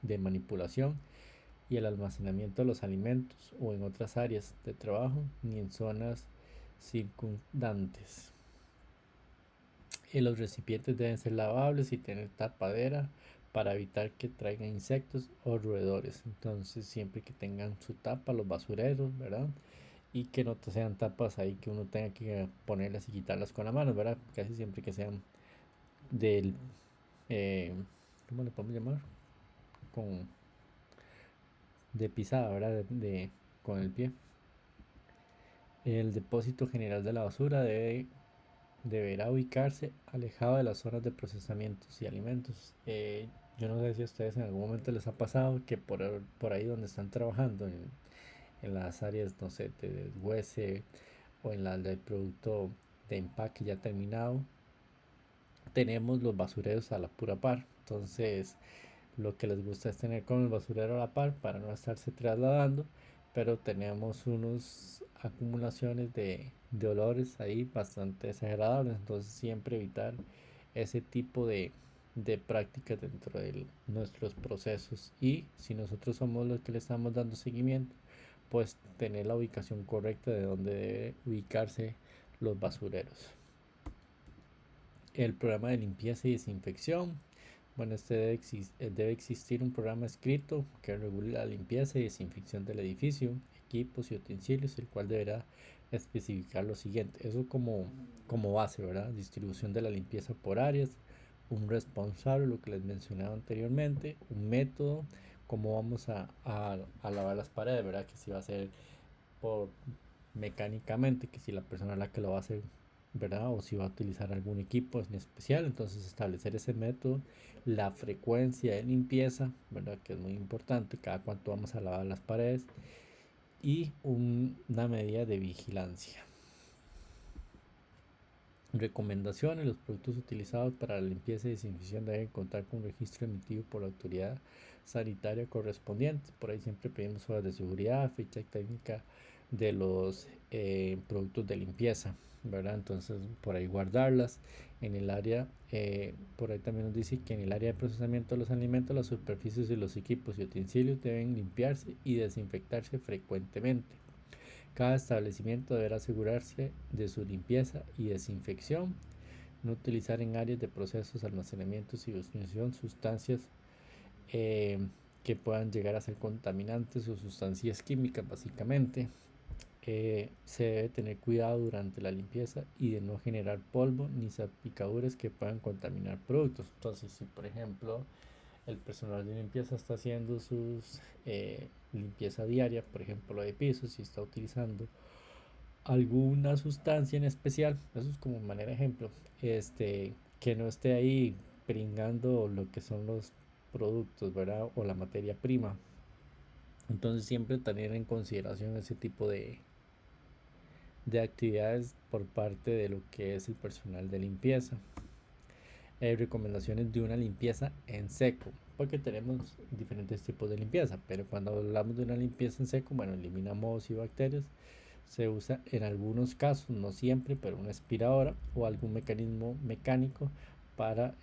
de manipulación y el almacenamiento de los alimentos o en otras áreas de trabajo ni en zonas circundantes. Y los recipientes deben ser lavables y tener tapadera para evitar que traigan insectos o roedores. Entonces siempre que tengan su tapa los basureros, ¿verdad? Y que no sean tapas ahí que uno tenga que ponerlas y quitarlas con la mano, ¿verdad? Casi siempre que sean del ¿cómo le podemos llamar? Con de pisada, ¿verdad? Con el pie. El depósito general de la basura deberá ubicarse alejado de las zonas de procesamientos y alimentos. Yo no sé si a ustedes en algún momento les ha pasado que por ahí donde están trabajando, en las áreas, no sé, de deshuese o en la del producto de empaque ya terminado, tenemos los basureros a la pura par. Entonces, lo que les gusta es tener con el basurero a la par para no estarse trasladando, pero tenemos unas acumulaciones de olores ahí bastante desagradables. Entonces siempre evitar ese tipo de prácticas dentro de nuestros procesos, y si nosotros somos los que le estamos dando seguimiento, pues tener la ubicación correcta de donde debe ubicarse los basureros. El programa de limpieza y desinfección. Bueno, debe existir un programa escrito que regule la limpieza y desinfección del edificio, equipos y utensilios, el cual deberá especificar lo siguiente. Eso como base, ¿verdad? Distribución de la limpieza por áreas, un responsable, lo que les mencionaba anteriormente, un método, cómo vamos a lavar las paredes, ¿verdad? Que si va a ser por mecánicamente, que si la persona es la que lo va a hacer, ¿verdad? O si va a utilizar algún equipo en especial. Entonces establecer ese método, la frecuencia de limpieza, ¿verdad? Que es muy importante, cada cuánto vamos a lavar las paredes, y una medida de vigilancia. Recomendaciones. Los productos utilizados para la limpieza y desinfección deben contar con un registro emitido por la autoridad sanitaria correspondiente. Por ahí siempre pedimos horas de seguridad, ficha técnica de los productos de limpieza, ¿verdad? Entonces por ahí guardarlas en el área. Por ahí también nos dice que en el área de procesamiento de los alimentos, las superficies y los equipos y utensilios deben limpiarse y desinfectarse frecuentemente. Cada establecimiento deberá asegurarse de su limpieza y desinfección. No utilizar en áreas de procesos, almacenamientos y distribución sustancias que puedan llegar a ser contaminantes o sustancias químicas, básicamente. Se debe tener cuidado durante la limpieza y de no generar polvo ni salpicaduras que puedan contaminar productos. Entonces, si por ejemplo el personal de limpieza está haciendo sus limpieza diaria, por ejemplo de pisos, si está utilizando alguna sustancia en especial, eso es como manera de ejemplo, que no esté ahí pringando lo que son los productos, ¿verdad? O la materia prima. Entonces siempre tener en consideración ese tipo de actividades por parte de lo que es el personal de limpieza. Recomendaciones de una limpieza en seco, porque tenemos diferentes tipos de limpieza, pero cuando hablamos de una limpieza en seco, bueno, elimina mohos y bacterias. Se usa en algunos casos, no siempre, pero una aspiradora o algún mecanismo mecánico para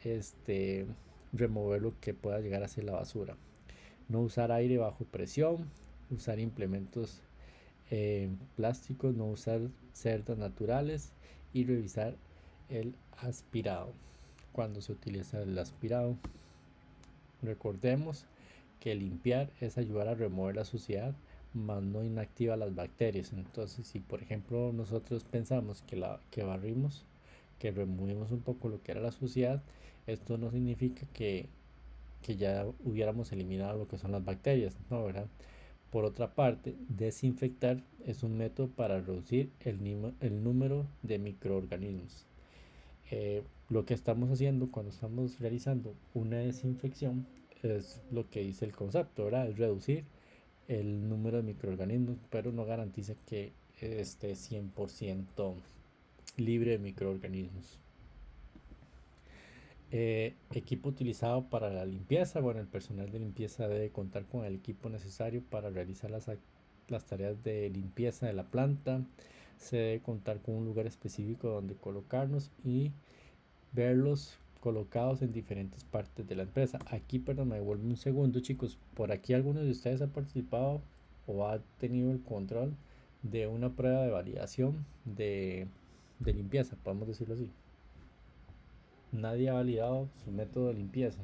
remover lo que pueda llegar a ser la basura. No usar aire bajo presión, usar implementos plásticos, no usar cerdas naturales, y revisar el aspirado. Cuando se utiliza el aspirado, Recordemos que limpiar es ayudar a remover la suciedad, más no inactiva las bacterias. Entonces, si por ejemplo nosotros pensamos que barrimos, que removimos un poco lo que era la suciedad, esto no significa que ya hubiéramos eliminado lo que son las bacterias, ¿no? ¿Verdad? Por otra parte, desinfectar es un método para reducir el número de microorganismos. Lo que estamos haciendo cuando estamos realizando una desinfección es lo que dice el concepto, ¿verdad? Es reducir el número de microorganismos, pero no garantiza que esté 100% libre de microorganismos. Equipo utilizado para la limpieza. Bueno, el personal de limpieza debe contar con el equipo necesario para realizar las tareas de limpieza de la planta. Se debe contar con un lugar específico donde colocarnos y verlos colocados en diferentes partes de la empresa. Aquí, perdón, me devuelvo un segundo, chicos. Por aquí algunos de ustedes han participado o ha tenido el control de una prueba de validación de limpieza, podemos decirlo así. Nadie ha validado su método de limpieza.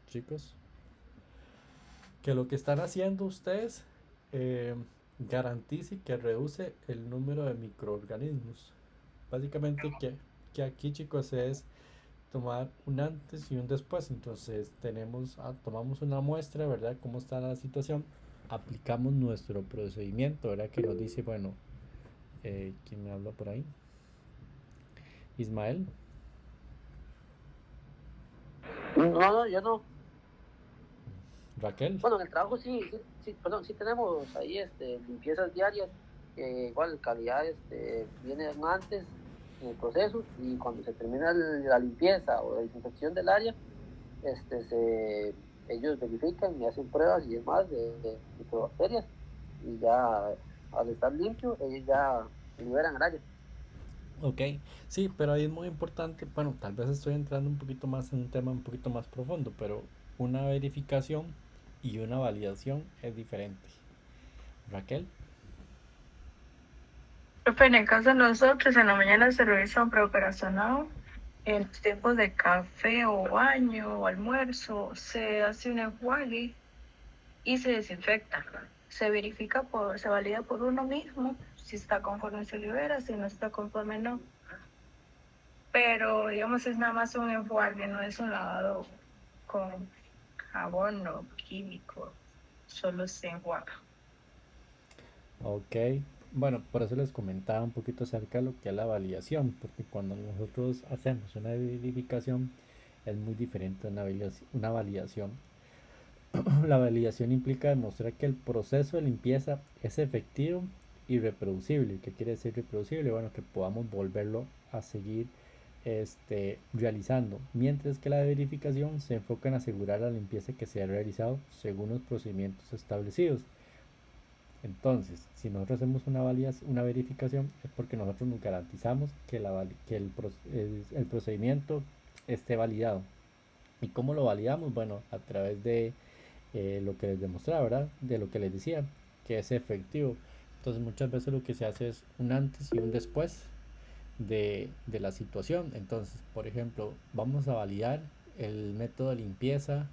Chicos, que lo que están haciendo ustedes garantice que reduce el número de microorganismos. Básicamente que aquí, chicos, es tomar un antes y un después. Entonces tomamos una muestra, ¿verdad? Cómo está la situación, aplicamos nuestro procedimiento, ¿verdad? Que nos dice, bueno, ¿quién me habla por ahí? Ismael. No, yo no. Raquel. Bueno, en el trabajo perdón, sí tenemos ahí limpiezas diarias, igual calidad viene antes en el proceso, y cuando se termina la limpieza o la desinfección del área, ellos verifican y hacen pruebas y demás de microbacterias, y ya al estar limpio, ellos ya liberan el área. Ok, sí, pero ahí es muy importante, bueno, tal vez estoy entrando un poquito más en un tema un poquito más profundo, pero una verificación y una validación es diferente. Raquel. Profe, en el caso de nosotros, en la mañana se revisa un preoperacional. En los tiempos de café o baño o almuerzo, se hace un enjuague y se desinfecta. Se verifica se valida por uno mismo, si está conforme se libera, si no está conforme no. Pero digamos es nada más un enjuague, no es un lavado con jabón o químico, solo se enjuaga. Ok, bueno, por eso les comentaba un poquito acerca de lo que es la validación, porque cuando nosotros hacemos una verificación es muy diferente a una validación. La validación implica demostrar que el proceso de limpieza es efectivo y reproducible. ¿Qué quiere decir reproducible? Bueno, que podamos volverlo a seguir realizando, mientras que la verificación se enfoca en asegurar la limpieza que se ha realizado según los procedimientos establecidos. Entonces, si nosotros hacemos una verificación, es porque nosotros nos garantizamos que el procedimiento esté validado. ¿Y cómo lo validamos? Bueno, a través de lo que les demostraba, ¿verdad? De lo que les decía, que es efectivo. Entonces muchas veces lo que se hace es un antes y un después de la situación. Entonces, por ejemplo, vamos a validar el método de limpieza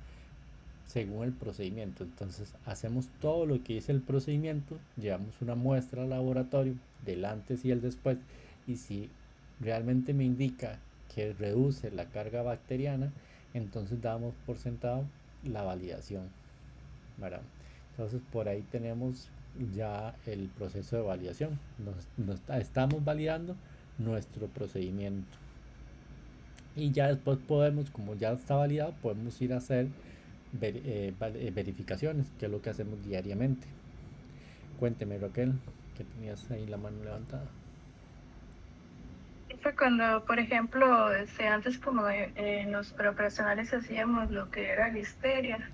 según el procedimiento. Entonces hacemos todo lo que dice el procedimiento, llevamos una muestra al laboratorio del antes y el después, y si realmente me indica que reduce la carga bacteriana, entonces damos por sentado la validación, ¿verdad? Entonces por ahí tenemos ya el proceso de validación. Estamos validando nuestro procedimiento, y ya después podemos, como ya está validado, podemos ir a hacer verificaciones, que es lo que hacemos diariamente. Cuénteme, Raquel, que tenías ahí la mano levantada. Fue cuando, por ejemplo, antes como en los preoperacionales hacíamos lo que era listeria,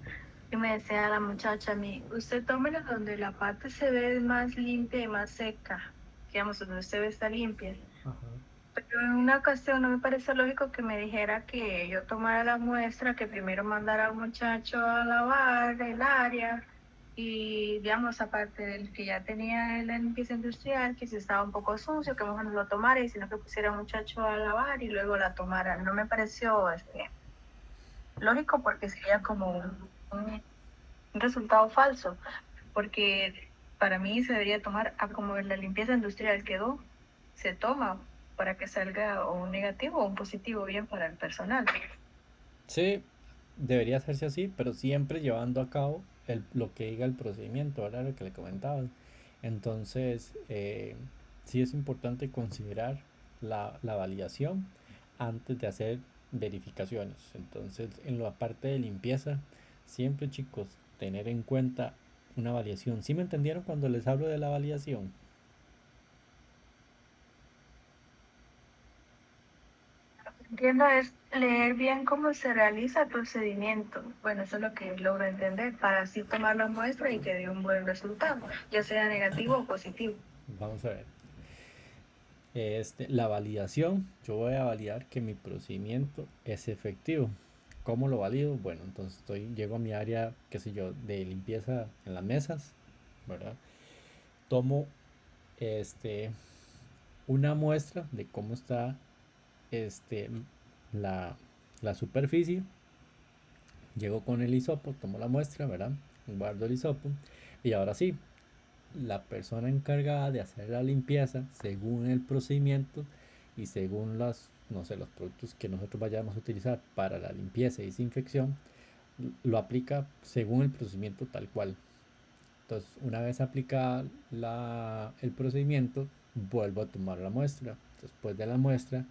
y me decía la muchacha a mí, usted tómelo donde la parte se ve más limpia y más seca, digamos, donde usted ve está limpia. Ajá. Pero en una ocasión no me parece lógico que me dijera que yo tomara la muestra, que primero mandara a un muchacho a lavar el área, Y digamos, aparte del que ya tenía la limpieza industrial, que si estaba un poco sucio, que mejor no lo tomara y sino que pusiera a un muchacho a lavar y luego la tomara. No me pareció lógico porque sería como un resultado falso, porque para mí se debería tomar a como la limpieza industrial quedó, se toma para que salga o un negativo o un positivo bien para el personal. Sí, debería hacerse así, pero siempre llevando a cabo lo que diga el procedimiento, ¿verdad? Lo que le comentaba. Entonces, sí es importante considerar la validación antes de hacer verificaciones. Entonces, en la parte de limpieza, siempre chicos, tener en cuenta una validación. ¿Sí me entendieron cuando les hablo de la validación? Entiendo es leer bien cómo se realiza el procedimiento. Bueno, eso es lo que logro entender para así tomar la muestra y que dé un buen resultado, ya sea negativo o positivo. Vamos a ver. La validación, yo voy a validar que mi procedimiento es efectivo. ¿Cómo lo valido? Bueno, entonces llego a mi área, qué sé yo, de limpieza en las mesas, ¿verdad? Tomo este, una muestra de cómo está este, la, la superficie. Llego con el hisopo, tomo la muestra, ¿verdad? Guardo el hisopo. Y ahora sí, la persona encargada de hacer la limpieza según el procedimiento y según no sé, los productos que nosotros vayamos a utilizar para la limpieza y desinfección, lo aplica según el procedimiento tal cual. Entonces, una vez aplicada el procedimiento, vuelvo a tomar la muestra. Después de la muestra,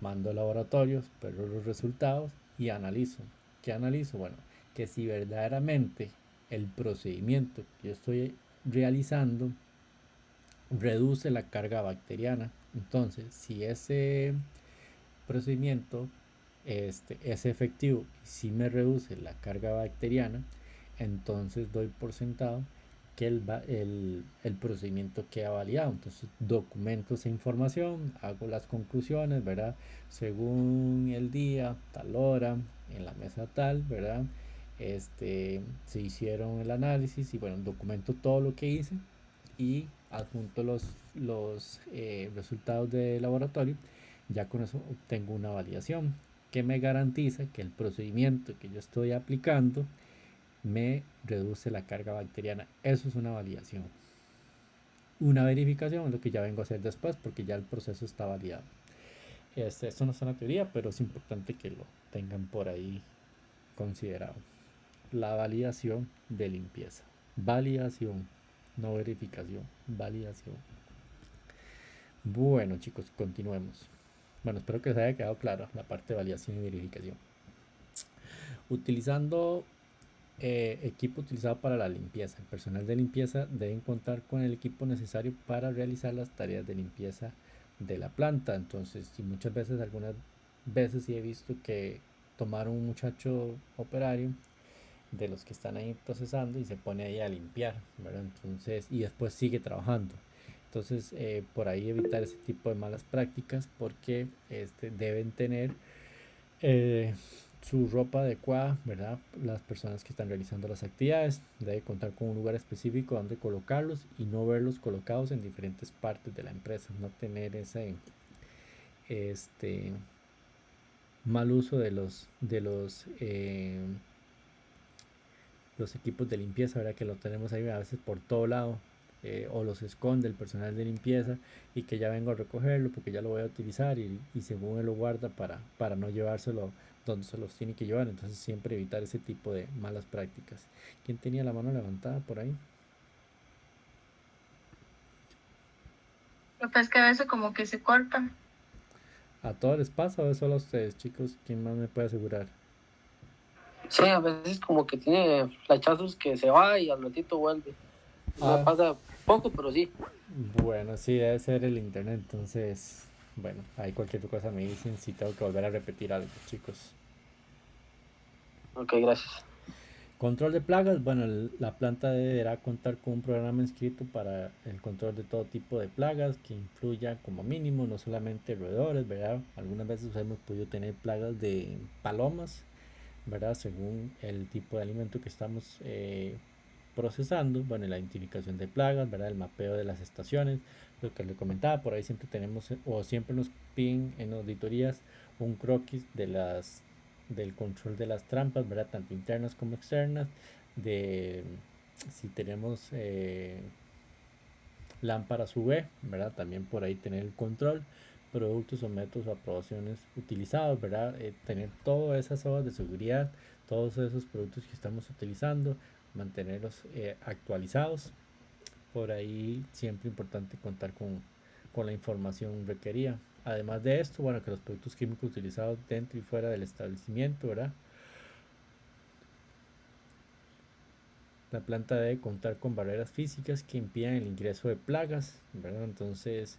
mando al laboratorio, espero los resultados y analizo. ¿Qué analizo? Bueno, que si verdaderamente el procedimiento que yo estoy realizando reduce la carga bacteriana. Entonces, si ese procedimiento es efectivo y si me reduce la carga bacteriana, entonces doy por sentado que el procedimiento queda validado. Entonces documento esa información, hago las conclusiones, ¿verdad? Según el día, tal hora, en la mesa tal, ¿verdad? Se hicieron el análisis y bueno, documento todo lo que hice y adjunto los resultados de laboratorio. Ya con eso obtengo una validación que me garantiza que el procedimiento que yo estoy aplicando me reduce la carga bacteriana. Eso es una validación. Una verificación es lo que ya vengo a hacer después porque ya el proceso está validado. Esto no es una teoría, pero es importante que lo tengan por ahí considerado. La validación de limpieza. Validación, no verificación. Validación. Bueno, chicos, continuemos. Bueno, espero que les haya quedado claro la parte de validación y verificación. Utilizando equipo utilizado para la limpieza. El personal de limpieza deben contar con el equipo necesario para realizar las tareas de limpieza de la planta. Entonces, y muchas veces, algunas veces sí he visto que tomaron un muchacho operario de los que están ahí procesando y se pone ahí a limpiar, ¿verdad? Entonces, y después sigue trabajando. Entonces, por ahí evitar ese tipo de malas prácticas porque deben tener eh, su ropa adecuada, ¿verdad? Las personas que están realizando las actividades deben contar con un lugar específico donde colocarlos y no verlos colocados en diferentes partes de la empresa, no tener ese este mal uso de los equipos de limpieza, ¿verdad? Que lo tenemos ahí a veces por todo lado, o los esconde el personal de limpieza y que ya vengo a recogerlo porque ya lo voy a utilizar y según él lo guarda para no llevárselo donde se los tiene que llevar. Entonces siempre evitar ese tipo de malas prácticas. ¿Quién tenía la mano levantada por ahí? Lo que es que a veces como que se cortan. ¿A todos les pasa o es solo a ustedes, chicos? ¿Quién más me puede asegurar? Sí, a veces como que tiene flachazos que se va y al ratito vuelve. Me pasa poco, pero sí. Bueno, sí, debe ser el internet. Entonces, bueno, ahí cualquier cosa me dicen si tengo que volver a repetir algo, chicos. Ok, gracias. Control de plagas, bueno, la planta deberá contar con un programa inscrito para el control de todo tipo de plagas que influya como mínimo, no solamente roedores, ¿verdad? Algunas veces hemos podido tener plagas de palomas, ¿verdad? Según el tipo de alimento que estamos procesando, bueno, la identificación de plagas, ¿verdad? El mapeo de las estaciones, lo que le comentaba, por ahí siempre tenemos o siempre nos piden en auditorías un croquis del control de las trampas, ¿verdad? Tanto internas como externas, de si tenemos lámparas UV, ¿verdad? También por ahí tener el control, productos o métodos o aprobaciones utilizados, ¿verdad? Tener todas esas hojas de seguridad, todos esos productos que estamos utilizando, mantenerlos actualizados. Por ahí siempre importante contar con la información requerida. Además de esto, bueno, que los productos químicos utilizados dentro y fuera del establecimiento, ¿verdad? La planta debe contar con barreras físicas que impidan el ingreso de plagas, ¿verdad? Entonces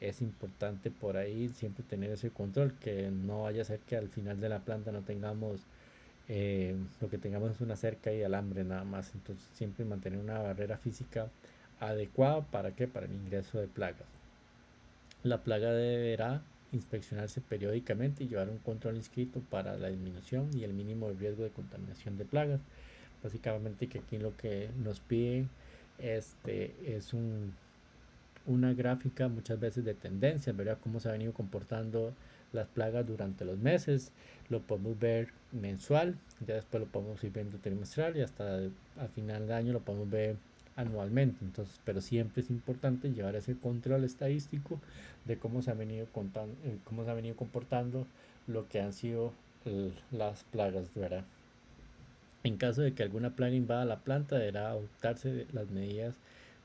es importante por ahí siempre tener ese control, que no vaya a ser que al final de la planta no tengamos, lo que tengamos es una cerca y alambre nada más. Entonces siempre mantener una barrera física adecuada, ¿para qué? Para el ingreso de plagas. La plaga deberá inspeccionarse periódicamente y llevar un control inscrito para la disminución y el mínimo de riesgo de contaminación de plagas. Básicamente que aquí lo que nos pide es una gráfica muchas veces de tendencias, ¿verdad? Cómo se ha venido comportando las plagas durante los meses. Lo podemos ver mensual, ya después lo podemos ir viendo trimestral y hasta a final de año lo podemos ver anualmente. Entonces, pero siempre es importante llevar ese control estadístico de cómo se ha venido cómo se ha venido comportando lo que han sido las plagas, ¿verdad? En caso de que alguna plaga invada la planta, deberá adoptarse las medidas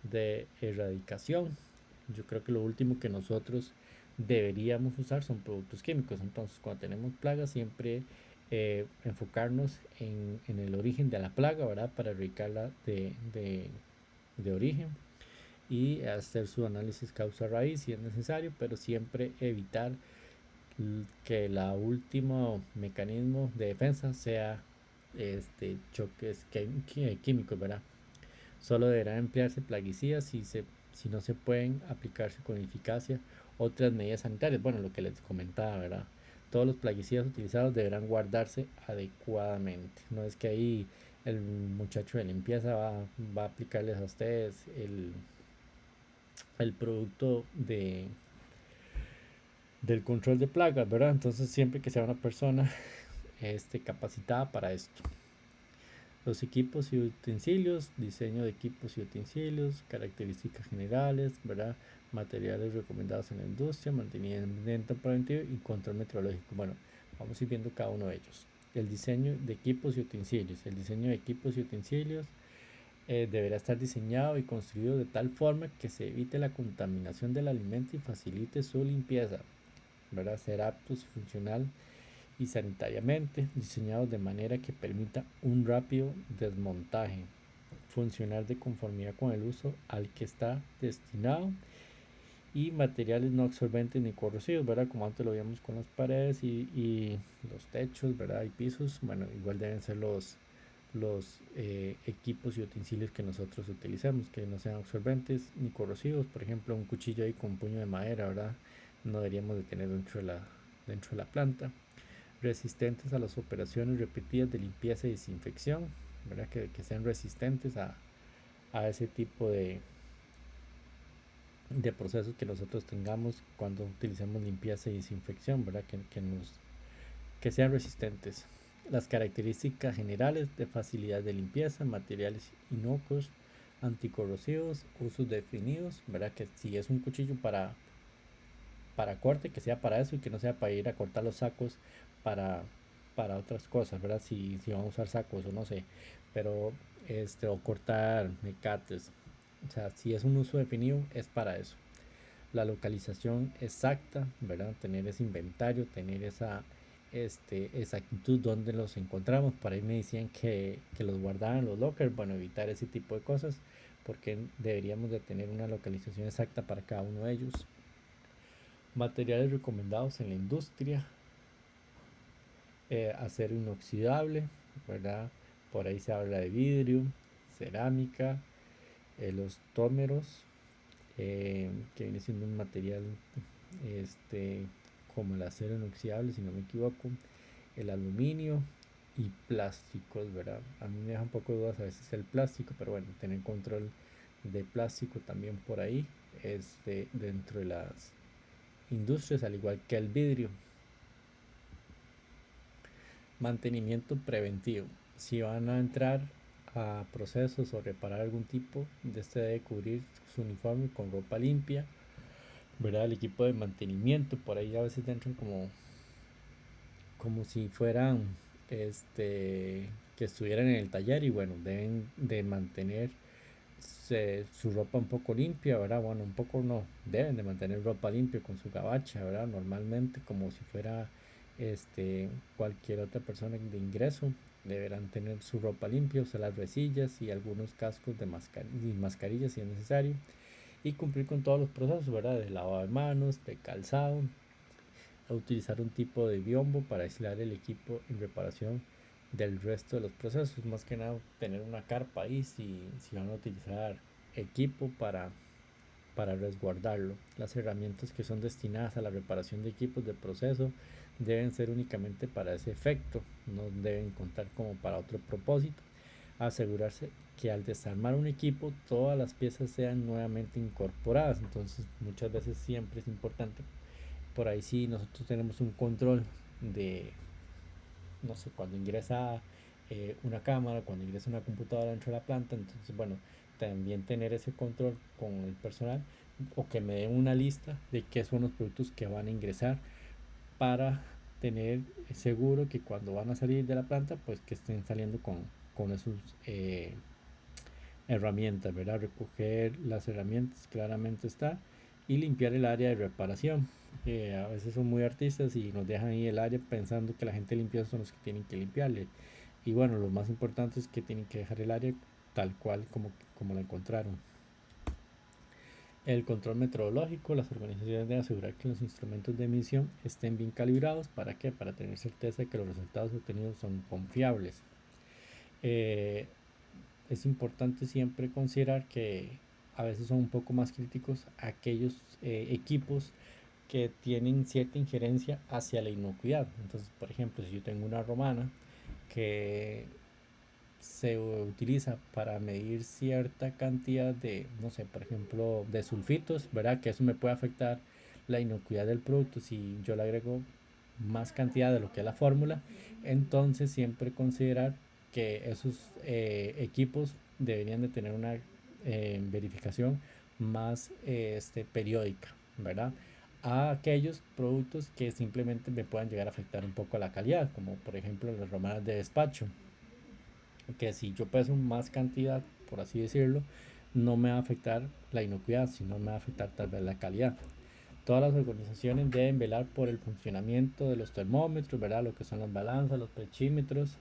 de erradicación. Yo creo que lo último que nosotros deberíamos usar son productos químicos. Entonces, cuando tenemos plagas, siempre enfocarnos en el origen de la plaga, ¿verdad? Para erradicarla de origen y hacer su análisis causa-raíz si es necesario, pero siempre evitar que el último mecanismo de defensa sea choques químicos, ¿verdad? Solo deberán emplearse plaguicidas si no se pueden aplicarse con eficacia otras medidas sanitarias. Bueno, lo que les comentaba, ¿verdad? Todos los plaguicidas utilizados deberán guardarse adecuadamente. No es que ahí el muchacho de limpieza va a aplicarles a ustedes el producto del control de plagas, ¿verdad? Entonces siempre que sea una persona capacitada para esto. Los equipos y utensilios, diseño de equipos y utensilios, características generales, ¿verdad? Materiales recomendados en la industria, mantenimiento preventivo y control meteorológico. Bueno, vamos a ir viendo cada uno de ellos. El diseño de equipos y utensilios. El diseño de equipos y utensilios deberá estar diseñado y construido de tal forma que se evite la contaminación del alimento y facilite su limpieza, ¿verdad? Ser aptos, funcional y sanitariamente diseñados de manera que permita un rápido desmontaje, funcionar de conformidad con el uso al que está destinado y materiales no absorbentes ni corrosivos, ¿verdad? Como antes lo veíamos con las paredes y los techos, ¿verdad? Y pisos, bueno, igual deben ser los equipos y utensilios que nosotros utilicemos, que no sean absorbentes ni corrosivos. Por ejemplo, un cuchillo ahí con puño de madera, ¿verdad? No deberíamos de tener dentro de la planta. Resistentes a las operaciones repetidas de limpieza y desinfección, ¿verdad? Que sean resistentes a ese tipo de procesos que nosotros tengamos cuando utilicemos limpieza y desinfección, ¿verdad? Que sean resistentes. Las características generales de facilidad de limpieza, materiales inocuos, anticorrosivos, usos definidos, ¿verdad? Que si es un cuchillo para corte, que sea para eso y que no sea para ir a cortar los sacos para, para otras cosas, ¿verdad? Si vamos a usar sacos o no sé, pero o cortar mecates, o sea, si es un uso definido es para eso. La localización exacta, ¿verdad? Tener ese inventario, tener esa exactitud donde los encontramos. Por ahí me decían que los guardaban en los lockers, bueno, evitar ese tipo de cosas porque deberíamos de tener una localización exacta para cada uno de ellos. Materiales recomendados en la industria, acero inoxidable, ¿verdad? Por ahí se habla de vidrio, cerámica, los tómeros, que viene siendo un material como el acero inoxidable, si no me equivoco, el aluminio y plásticos, ¿verdad? A mí me deja un poco de dudas a veces el plástico, pero bueno, tener control de plástico también por ahí, dentro de las industrias, al igual que el vidrio. Mantenimiento preventivo. Si van a entrar a procesos o reparar algún tipo, de debe cubrir su uniforme con ropa limpia, ¿verdad? El equipo de mantenimiento, por ahí a veces entran como si fueran, que estuvieran en el taller, y bueno, deben de mantener su ropa un poco limpia, ¿verdad? Bueno, un poco no, deben de mantener ropa limpia con su gabacha, ¿verdad? Normalmente, como si fuera cualquier otra persona de ingreso, deberán tener su ropa limpia, usar las resillas y algunos cascos y mascarillas si es necesario, y cumplir con todos los procesos, ¿verdad? De lavado de manos, de calzado, a utilizar un tipo de biombo para aislar el equipo en reparación del resto de los procesos. Más que nada tener una carpa ahí si van a utilizar equipo para resguardarlo. Las herramientas que son destinadas a la reparación de equipos de proceso deben ser únicamente para ese efecto, no deben contar como para otro propósito. Asegurarse que al desarmar un equipo todas las piezas sean nuevamente incorporadas. Entonces muchas veces siempre es importante, por ahí sí nosotros tenemos un control de, no sé, cuando ingresa una cámara, cuando ingresa una computadora dentro de la planta. Entonces bueno, también tener ese control con el personal, o que me den una lista de qué son los productos que van a ingresar, para tener seguro que cuando van a salir de la planta, pues que estén saliendo con esos herramientas, ¿verdad? Recoger las herramientas claramente está, y limpiar el área de reparación. A veces son muy artistas y nos dejan ahí el área pensando que la gente limpia son los que tienen que limpiarle, y bueno, lo más importante es que tienen que dejar el área tal cual como la encontraron. El control metrológico. Las organizaciones deben asegurar que los instrumentos de medición estén bien calibrados. ¿Para qué? Para tener certeza de que los resultados obtenidos son confiables. Es importante siempre considerar que a veces son un poco más críticos aquellos equipos que tienen cierta injerencia hacia la inocuidad. Entonces, por ejemplo, si yo tengo una romana que se utiliza para medir cierta cantidad de, no sé, por ejemplo, de sulfitos, ¿verdad? Que eso me puede afectar la inocuidad del producto si yo le agrego más cantidad de lo que es la fórmula. Entonces siempre considerar que esos equipos deberían de tener una verificación más periódica, ¿verdad? A aquellos productos que simplemente me puedan llegar a afectar un poco la calidad, como por ejemplo las romanas de despacho, que si yo peso más cantidad, por así decirlo, no me va a afectar la inocuidad, sino me va a afectar tal vez la calidad. Todas las organizaciones deben velar por el funcionamiento de los termómetros, ¿verdad? Lo que son las balanzas, los pechímetros,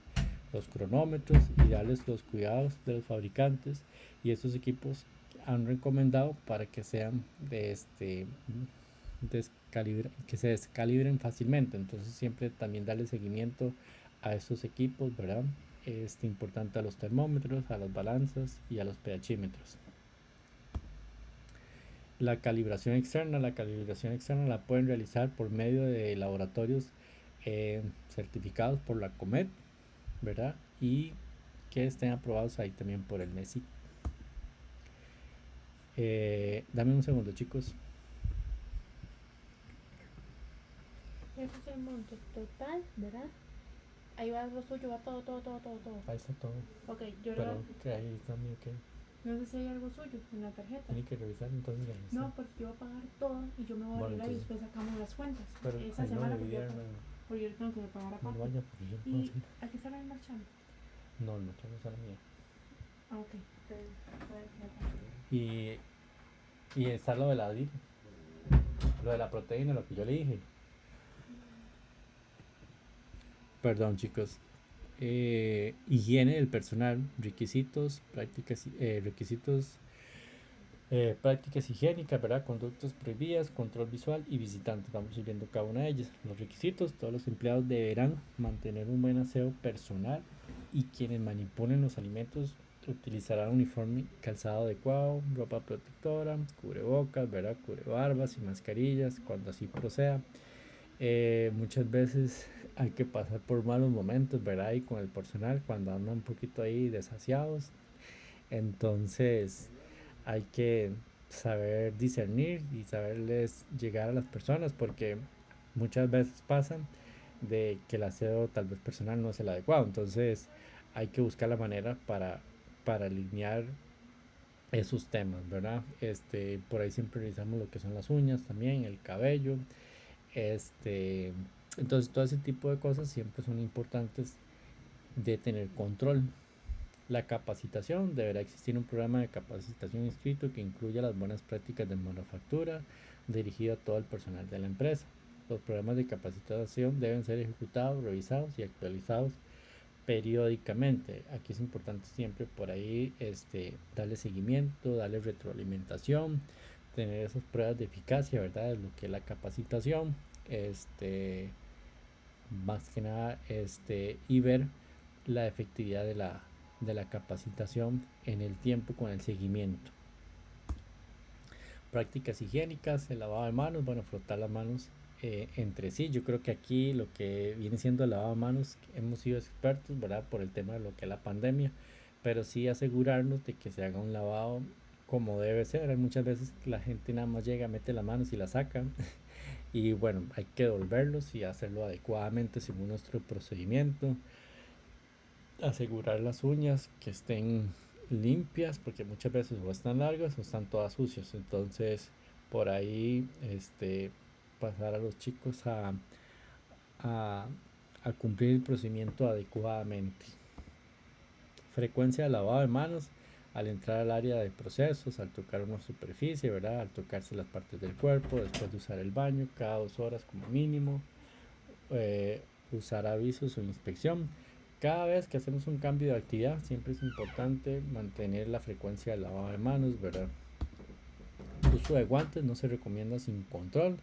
los cronómetros, y darles los cuidados de los fabricantes. Y estos equipos han recomendado para que sean que se descalibren fácilmente. Entonces siempre también darle seguimiento a estos equipos, ¿verdad? Es importante a los termómetros, a las balanzas y a los pHímetros. La calibración externa la pueden realizar por medio de laboratorios certificados por la COMET, ¿verdad? Y que estén aprobados ahí también por el MESI. Dame un segundo, chicos. Ese es el monto total, ¿verdad? Ahí va lo suyo, va todo. Ahí está todo. Ok, yo Pero que ahí está mi ok. no sé si hay algo suyo en la tarjeta. Tiene que revisar entonces. No, porque yo voy a pagar todo y yo me voy a Bueno, arreglar y entonces, después sacamos las cuentas. pero Esa ahí no semana me porque dividieron. yo tengo que pagar No aparte. vaya, porque yo no puedo Y hacer. aquí sale el marchando. No, el marchando es a la mía. Ah, ok. Entonces, Y está lo de la DIR, lo de la proteína, lo que yo le dije. Perdón, chicos. Higiene del personal, requisitos, prácticas higiénicas, ¿verdad? Conductas prohibidas, control visual y visitantes. Vamos a ir viendo cada una de ellas. Los requisitos: todos los empleados deberán mantener un buen aseo personal, y quienes manipulen los alimentos utilizarán uniforme, calzado adecuado, ropa protectora, cubrebocas, ¿verdad? Cubrebarbas y mascarillas cuando así proceda. Muchas veces hay que pasar por malos momentos, ¿verdad? Y con el personal cuando andan un poquito ahí desasiados. Entonces hay que saber discernir y saberles llegar a las personas porque muchas veces pasa de que el aseo tal vez personal no es el adecuado. Entonces hay que buscar la manera para alinear esos temas, ¿verdad? Por ahí siempre revisamos lo que son las uñas también, el cabello, este, entonces todo ese tipo de cosas siempre son importantes de tener control. La capacitación, deberá existir un programa de capacitación inscrito que incluya las buenas prácticas de manufactura dirigido a todo el personal de la empresa. Los programas de capacitación deben ser ejecutados, revisados y actualizados periódicamente. Aquí es importante siempre por ahí darle seguimiento, darle retroalimentación, tener esas pruebas de eficacia, ¿verdad? De lo que es la capacitación, más que nada, y ver la efectividad de la capacitación en el tiempo con el seguimiento. Prácticas higiénicas, el lavado de manos, bueno, frotar las manos entre sí. Yo creo que aquí lo que viene siendo el lavado de manos, hemos sido expertos, ¿verdad? Por el tema de lo que es la pandemia, pero sí asegurarnos de que se haga un lavado como debe ser. Hay muchas veces que la gente nada más llega, mete las manos y la saca. Y bueno, hay que devolverlos y hacerlo adecuadamente según nuestro procedimiento. Asegurar las uñas que estén limpias porque muchas veces o están largas o están todas sucias. Entonces por ahí pasar a los chicos a, a cumplir el procedimiento adecuadamente. Frecuencia de lavado de manos al entrar al área de procesos, al tocar una superficie, ¿verdad? Al tocarse las partes del cuerpo, después de usar el baño, cada 2 horas como mínimo. Usar avisos o inspección. Cada vez que hacemos un cambio de actividad, siempre es importante mantener la frecuencia de lavado de manos, ¿verdad? El uso de guantes no se recomienda sin control,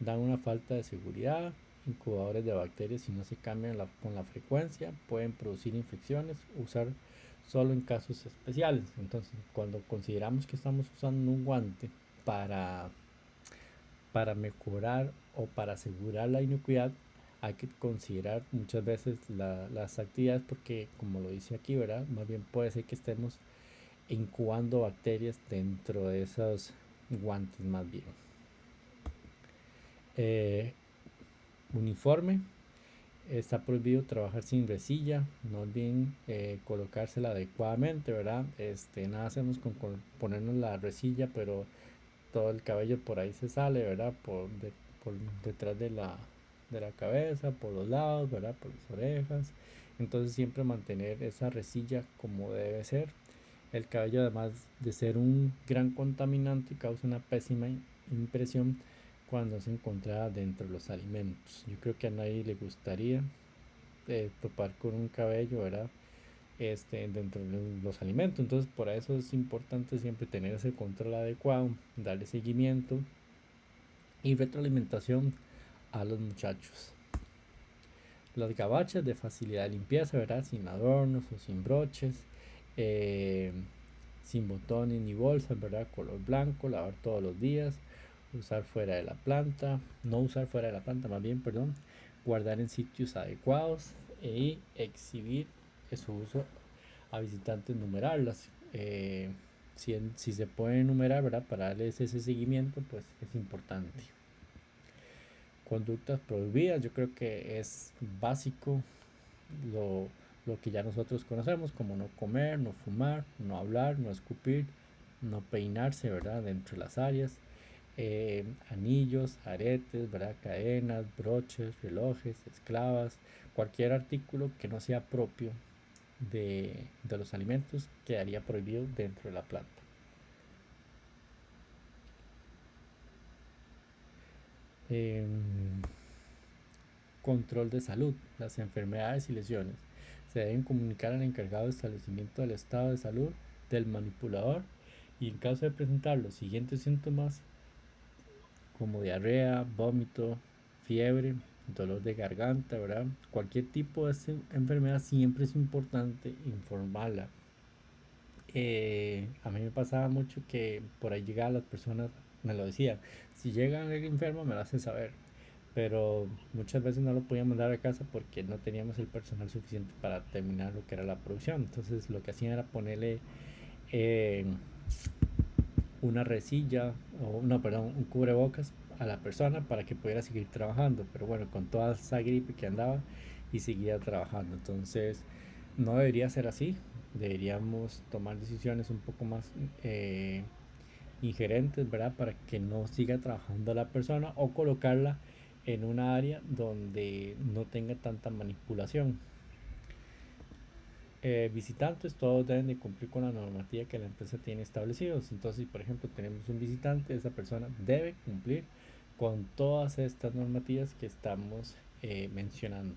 dan una falta de seguridad. Incubadores de bacterias, si no se cambian con la frecuencia, pueden producir infecciones. Usar solo en casos especiales. Entonces, cuando consideramos que estamos usando un guante para, para mejorar o para asegurar la inocuidad, hay que considerar muchas veces las actividades porque, como lo dice aquí, ¿verdad? Más bien puede ser que estemos incubando bacterias dentro de esos guantes más bien. Uniforme. Está prohibido trabajar sin resilla. No olviden colocársela adecuadamente, ¿verdad? Nada hacemos con ponernos la resilla, pero todo el cabello por ahí se sale, ¿verdad? Por detrás de la cabeza, por los lados, ¿verdad? Por las orejas. Entonces siempre mantener esa resilla como debe ser. El cabello, además de ser un gran contaminante, causa una pésima impresión cuando se encuentra dentro de los alimentos. Yo creo que a nadie le gustaría topar con un cabello, ¿verdad? Dentro de los alimentos. Entonces, por eso es importante siempre tener ese control adecuado, darle seguimiento y retroalimentación a los muchachos. Las gabachas de facilidad de limpieza, ¿verdad? Sin adornos o sin broches, sin botones ni bolsas, ¿verdad? Color blanco, lavar todos los días, usar fuera de la planta, no usar fuera de la planta, más bien, perdón, guardar en sitios adecuados y exhibir su uso a visitantes, numerarlas. Si se puede enumerar, ¿verdad? Para darles ese seguimiento, pues es importante. Conductas prohibidas, yo creo que es básico lo que ya nosotros conocemos, como no comer, no fumar, no hablar, no escupir, no peinarse, ¿verdad? Dentro de las áreas. Anillos, aretes, ¿verdad? Cadenas, broches, relojes, esclavas, cualquier artículo que no sea propio de los alimentos quedaría prohibido dentro de la planta. Control de salud. Las enfermedades y lesiones se deben comunicar al encargado de establecimiento del estado de salud del manipulador y en caso de presentar los siguientes síntomas como diarrea, vómito, fiebre, dolor de garganta, ¿verdad? Cualquier tipo de enfermedad siempre es importante informarla. A mí me pasaba mucho que por ahí llegaban las personas, me lo decían, si llegan a ir enfermo me lo hacen saber, pero muchas veces no lo podíamos dar a casa porque no teníamos el personal suficiente para terminar lo que era la producción. Entonces lo que hacían era ponerle eh, una resilla, o no, perdón, un cubrebocas a la persona para que pudiera seguir trabajando. Pero bueno, con toda esa gripe que andaba y seguía trabajando. Entonces no debería ser así. Deberíamos tomar decisiones un poco más ingerentes, ¿verdad? Para que no siga trabajando la persona o colocarla en una área donde no tenga tanta manipulación. Visitantes, todos deben de cumplir con la normativa que la empresa tiene establecidos. Entonces, si por ejemplo tenemos un visitante, esa persona debe cumplir con todas estas normativas que estamos mencionando.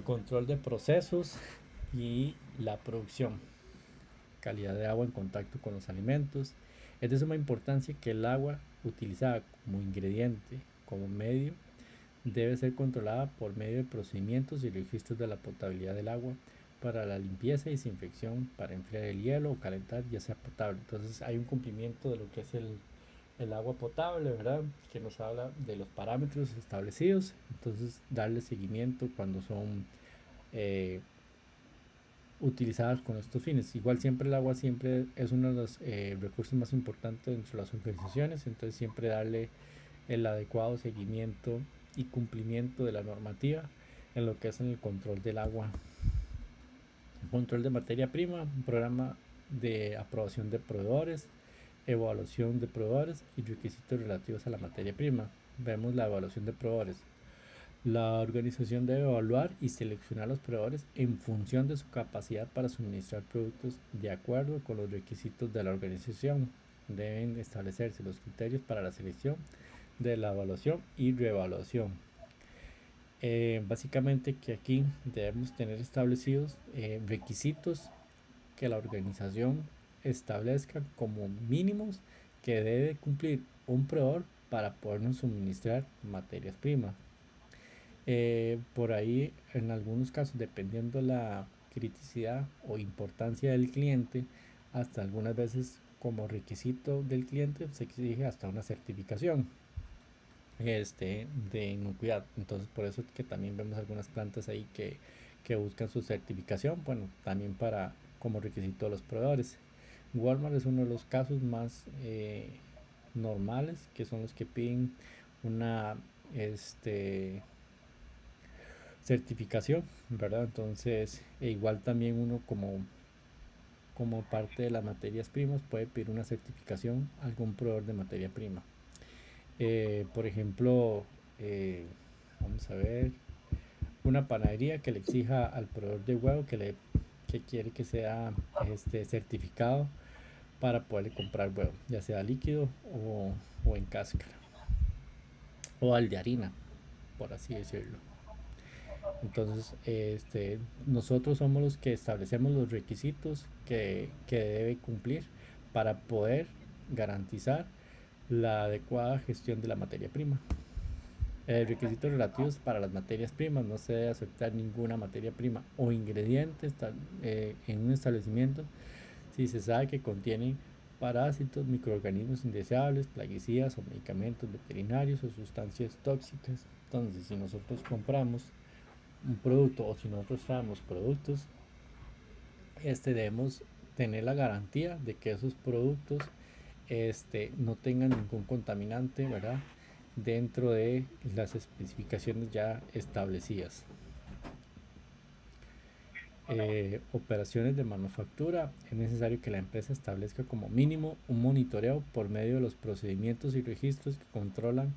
Control de procesos y la producción. Calidad de agua en contacto con los alimentos. Es de suma importancia que el agua utilizada como ingrediente, como medio, debe ser controlada por medio de procedimientos y registros de la potabilidad del agua para la limpieza y desinfección, para enfriar el hielo o calentar, ya sea potable. Entonces hay un cumplimiento de lo que es el agua potable, ¿verdad? Que nos habla de los parámetros establecidos. Entonces darle seguimiento cuando son utilizadas con estos fines. Igual siempre el agua siempre es uno de los recursos más importantes dentro de las organizaciones, entonces siempre darle el adecuado seguimiento y cumplimiento de la normativa en lo que es en el control del agua. Control de materia prima, un programa de aprobación de proveedores, evaluación de proveedores y requisitos relativos a la materia prima. Vemos la evaluación de proveedores. La organización debe evaluar y seleccionar los proveedores en función de su capacidad para suministrar productos de acuerdo con los requisitos de la organización. Deben establecerse los criterios para la selección de la evaluación y reevaluación. Básicamente que aquí debemos tener establecidos requisitos que la organización establezca como mínimos que debe cumplir un proveedor para podernos suministrar materias primas. Por ahí, en algunos casos, dependiendo la criticidad o importancia del cliente, hasta algunas veces como requisito del cliente se exige hasta una certificación de inocuidad. Entonces, por eso es que también vemos algunas plantas ahí que buscan su certificación, bueno, también para como requisito de los proveedores. Walmart es uno de los casos más normales, que son los que piden una certificación, ¿verdad? Entonces, igual también uno como parte de las materias primas puede pedir una certificación a algún proveedor de materia prima. Por ejemplo, vamos a ver, una panadería que le exija al proveedor de huevo que quiere que sea certificado para poderle comprar huevo, ya sea líquido o en cáscara, o al de harina, por así decirlo. Entonces, nosotros somos los que establecemos los requisitos que debe cumplir para poder garantizar la adecuada gestión de la materia prima. Requisitos relativos para las materias primas: no se debe aceptar ninguna materia prima o ingrediente en un establecimiento si se sabe que contienen parásitos, microorganismos indeseables, plaguicidas o medicamentos veterinarios o sustancias tóxicas. Entonces, si nosotros compramos un producto o si nosotros traemos productos, debemos tener la garantía de que esos productos no tengan ningún contaminante, ¿verdad?, dentro de las especificaciones ya establecidas. Operaciones de manufactura: es necesario que la empresa establezca como mínimo un monitoreo por medio de los procedimientos y registros que controlan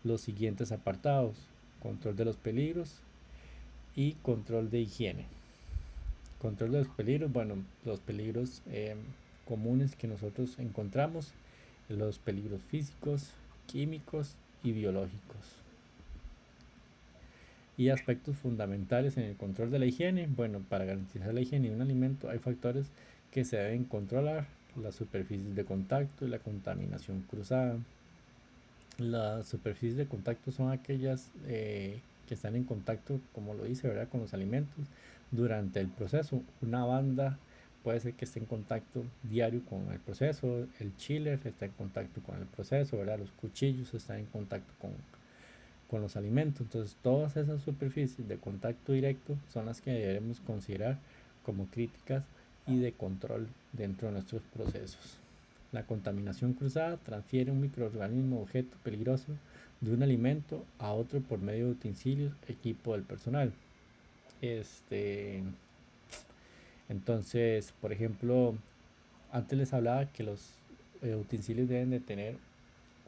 los siguientes apartados: control de los peligros y control de higiene. Control de los peligros, bueno, los peligros comunes que nosotros encontramos, los peligros físicos, químicos y biológicos. Y aspectos fundamentales en el control de la higiene: bueno, para garantizar la higiene de un alimento hay factores que se deben controlar: las superficies de contacto y la contaminación cruzada. Las superficies de contacto son aquellas que están en contacto, como lo dice, ¿verdad?, con los alimentos durante el proceso. Una banda puede ser que esté en contacto diario con el proceso, el chiller está en contacto con el proceso, ¿verdad? Los cuchillos están en contacto con los alimentos. Entonces, todas esas superficies de contacto directo son las que debemos considerar como críticas y de control dentro de nuestros procesos. La contaminación cruzada transfiere un microorganismo o objeto peligroso de un alimento a otro por medio de utensilios, equipo del personal. Entonces, por ejemplo, antes les hablaba que los utensilios deben de tener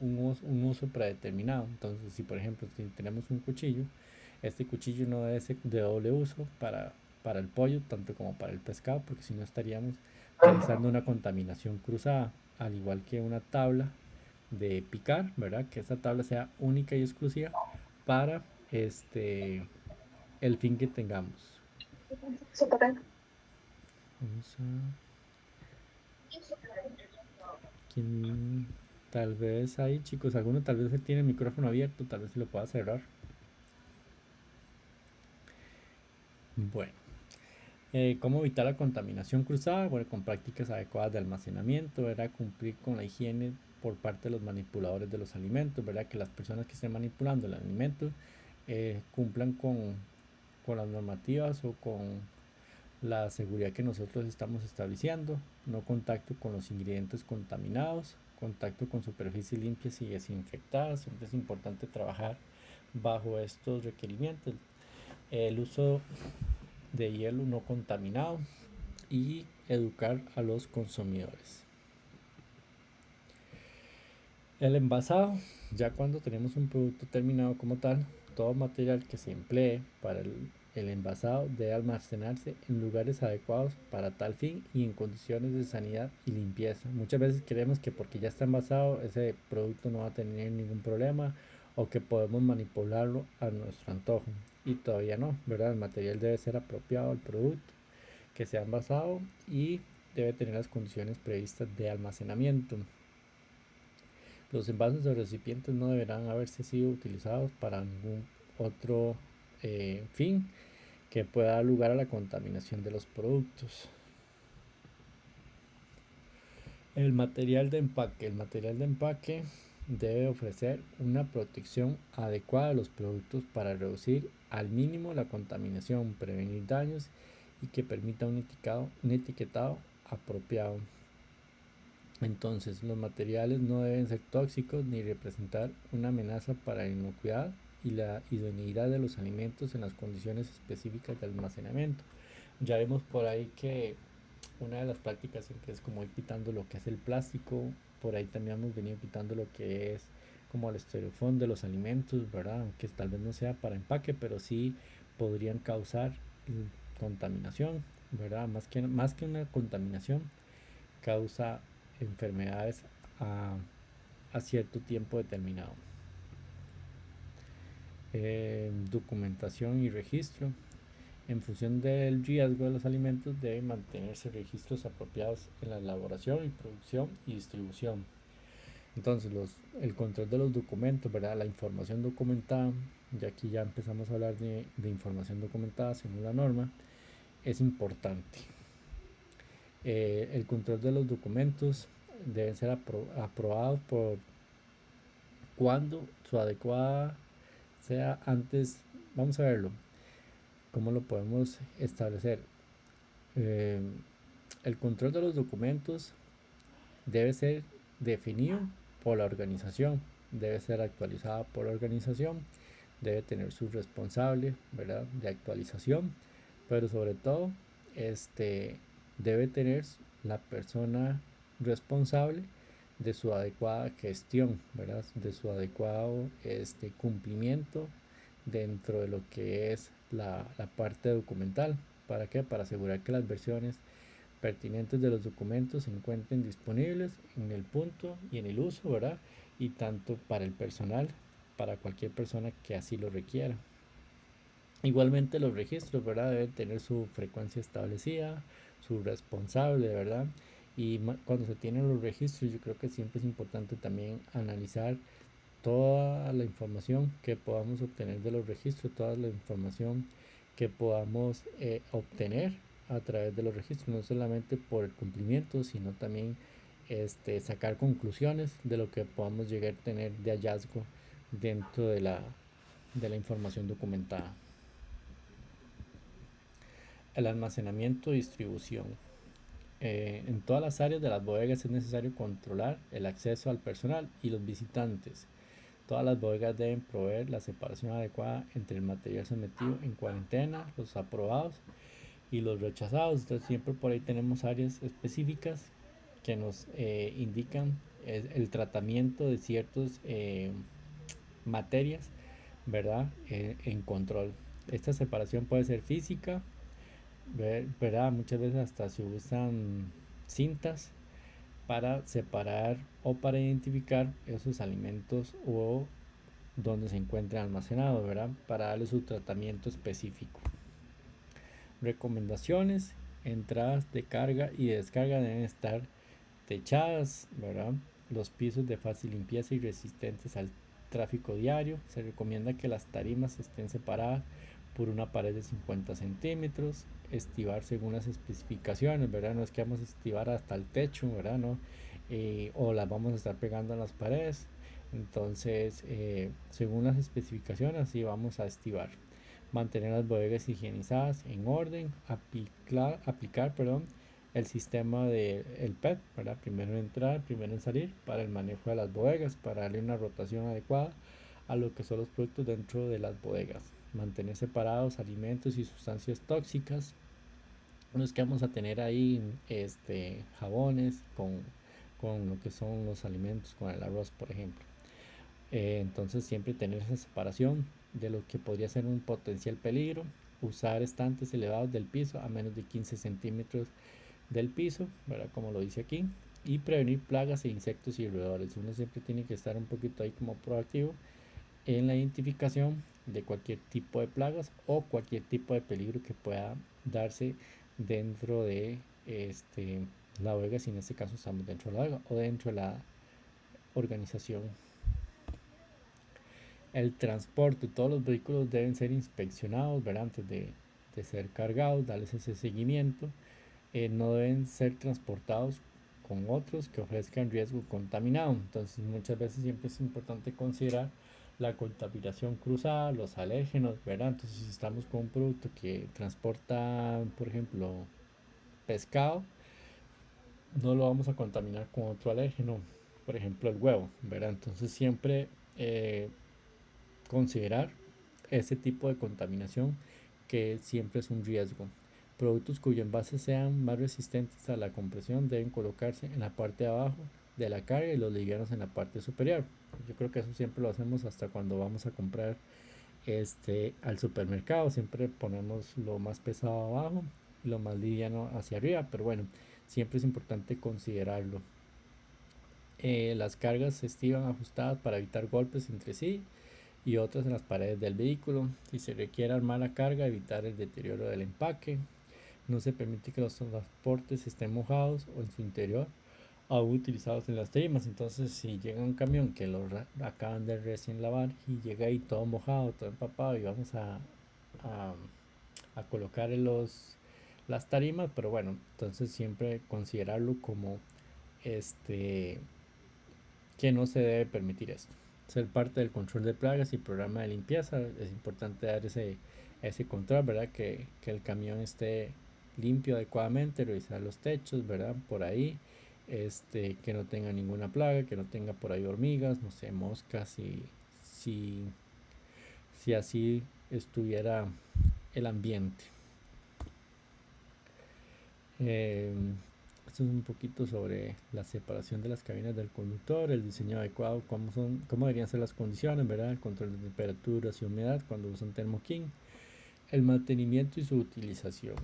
un uso predeterminado. Entonces, si por ejemplo si tenemos un cuchillo, este cuchillo no debe ser de doble uso para el pollo, tanto como para el pescado, porque si no estaríamos realizando una contaminación cruzada, al igual que una tabla de picar, ¿verdad? Que esa tabla sea única y exclusiva para el fin que tengamos. Vamos ¿quién? Tal vez ahí, chicos, alguno tal vez tiene el micrófono abierto, tal vez se lo pueda cerrar. Bueno, ¿cómo evitar la contaminación cruzada? Bueno, con prácticas adecuadas de almacenamiento, ¿verdad? Cumplir con la higiene por parte de los manipuladores de los alimentos, ¿verdad? Que las personas que estén manipulando el alimento cumplan con las normativas o con la seguridad que nosotros estamos estableciendo. No contacto con los ingredientes contaminados, contacto con superficies limpias y desinfectadas. Siempre es importante trabajar bajo estos requerimientos. El uso de hielo no contaminado y educar a los consumidores. El envasado, ya cuando tenemos un producto terminado como tal, todo material que se emplee para el envasado debe almacenarse en lugares adecuados para tal fin y en condiciones de sanidad y limpieza. Muchas veces creemos que porque ya está envasado ese producto no va a tener ningún problema o que podemos manipularlo a nuestro antojo, y todavía no, ¿verdad? El material debe ser apropiado al producto que sea envasado y debe tener las condiciones previstas de almacenamiento. Los envases o recipientes no deberán haberse sido utilizados para ningún otro fin que pueda dar lugar a la contaminación de los productos. El material de empaque. El material de empaque debe ofrecer una protección adecuada de los productos para reducir al mínimo la contaminación, prevenir daños y que permita un etiquetado apropiado. Entonces, los materiales no deben ser tóxicos ni representar una amenaza para la inocuidad y la idoneidad de los alimentos en las condiciones específicas de almacenamiento. Ya vemos por ahí que una de las prácticas siempre es como ir quitando lo que es el plástico. Por ahí también hemos venido quitando lo que es como el estereofón de los alimentos, ¿verdad? Aunque tal vez no sea para empaque, pero sí podrían causar contaminación, ¿verdad? Más que una contaminación, causa enfermedades a cierto tiempo determinado. Documentación y registro. En función del riesgo de los alimentos deben mantenerse registros apropiados en la elaboración y producción y distribución. Entonces el control de los documentos, ¿verdad? La información documentada, y aquí ya empezamos a hablar de información documentada según la norma, es importante. El control de los documentos deben ser aprobados por cuando su adecuada sea antes. Vamos a verlo. ¿Cómo lo podemos establecer? El control de los documentos debe ser definido por la organización, debe ser actualizada por la organización, debe tener su responsable, ¿verdad?, de actualización, pero sobre todo debe tener la persona responsable de su adecuada gestión, ¿verdad?, de su adecuado cumplimiento dentro de lo que es la parte documental. ¿Para qué? Para asegurar que las versiones pertinentes de los documentos se encuentren disponibles en el punto y en el uso, ¿verdad? Y tanto para el personal, para cualquier persona que así lo requiera. Igualmente los registros, ¿verdad?, deben tener su frecuencia establecida, su responsable, ¿verdad? Y cuando se tienen los registros, yo creo que siempre es importante también analizar toda la información que podamos obtener de los registros, toda la información que podamos obtener a través de los registros, no solamente por el cumplimiento, sino también sacar conclusiones de lo que podamos llegar a tener de hallazgo dentro de la información documentada. El almacenamiento y distribución. En todas las áreas de las bodegas es necesario controlar el acceso al personal y los visitantes. Todas las bodegas deben proveer la separación adecuada entre el material sometido en cuarentena, los aprobados y los rechazados. Entonces siempre por ahí tenemos áreas específicas que nos indican el tratamiento de ciertas materias, ¿verdad? En control. Esta separación puede ser física, ¿verdad? Muchas veces hasta se usan cintas para separar o para identificar esos alimentos o donde se encuentran almacenados, ¿verdad? Para darle su tratamiento específico. Recomendaciones: entradas de carga y descarga deben estar techadas, ¿verdad? Los pisos de fácil limpieza y resistentes al tráfico diario. Se recomienda que las tarimas estén separadas por una pared de 50 centímetros. Estivar según las especificaciones, ¿verdad? No es que vamos a estivar hasta el techo, ¿verdad? ¿No? O las vamos a estar pegando en las paredes. Entonces, según las especificaciones, así vamos a estivar. Mantener las bodegas higienizadas, en orden. Aplicar el sistema del PET, ¿verdad? Primero en entrar, primero en salir, para el manejo de las bodegas, para darle una rotación adecuada a lo que son los productos dentro de las bodegas. Mantener separados alimentos y sustancias tóxicas. No es que vamos a tener ahí jabones con lo que son los alimentos, con el arroz, por ejemplo. Entonces siempre tener esa separación de lo que podría ser un potencial peligro. Usar estantes elevados del piso a menos de 15 centímetros del piso, ¿verdad? Como lo dice aquí. Y prevenir plagas e insectos y roedores. Uno siempre tiene que estar un poquito ahí como proactivo en la identificación de cualquier tipo de plagas o cualquier tipo de peligro que pueda darse dentro de la bodega, si en este caso estamos dentro de la bodega o dentro de la organización. El transporte: todos los vehículos deben ser inspeccionados, ¿verdad? Antes de ser cargados, darles ese seguimiento. No deben ser transportados con otros que ofrezcan riesgo contaminado. Entonces muchas veces siempre es importante considerar la contaminación cruzada, los alérgenos, ¿verdad? Entonces si estamos con un producto que transporta, por ejemplo, pescado, no lo vamos a contaminar con otro alérgeno, por ejemplo el huevo, ¿verdad? Entonces siempre considerar ese tipo de contaminación, que siempre es un riesgo. Productos cuyo envase sean más resistentes a la compresión deben colocarse en la parte de abajo de la carga y los livianos en la parte superior. Yo creo que eso siempre lo hacemos hasta cuando vamos a comprar al supermercado. Siempre ponemos lo más pesado abajo y lo más liviano hacia arriba, pero bueno, siempre es importante considerarlo. Las cargas se estiban ajustadas para evitar golpes entre sí y otras en las paredes del vehículo. Si se requiere armar la carga, evitar el deterioro del empaque. No se permite que los transportes estén mojados o en su interior aún utilizados en las tarimas. Entonces si llega un camión que lo acaban de recién lavar y llega ahí todo mojado, todo empapado, y vamos a colocar las tarimas, pero bueno, entonces siempre considerarlo como que no se debe permitir esto. Ser parte del control de plagas y programa de limpieza. Es importante dar ese control, ¿verdad? Que el camión esté limpio adecuadamente, revisar los techos, ¿verdad? Por ahí, que no tenga ninguna plaga, que no tenga por ahí hormigas, no sé, moscas, si así estuviera el ambiente. Esto es un poquito sobre la separación de las cabinas del conductor, el diseño adecuado, cómo deberían ser las condiciones, ¿verdad? El control de temperaturas y humedad cuando usan Thermo King, el mantenimiento y su utilización.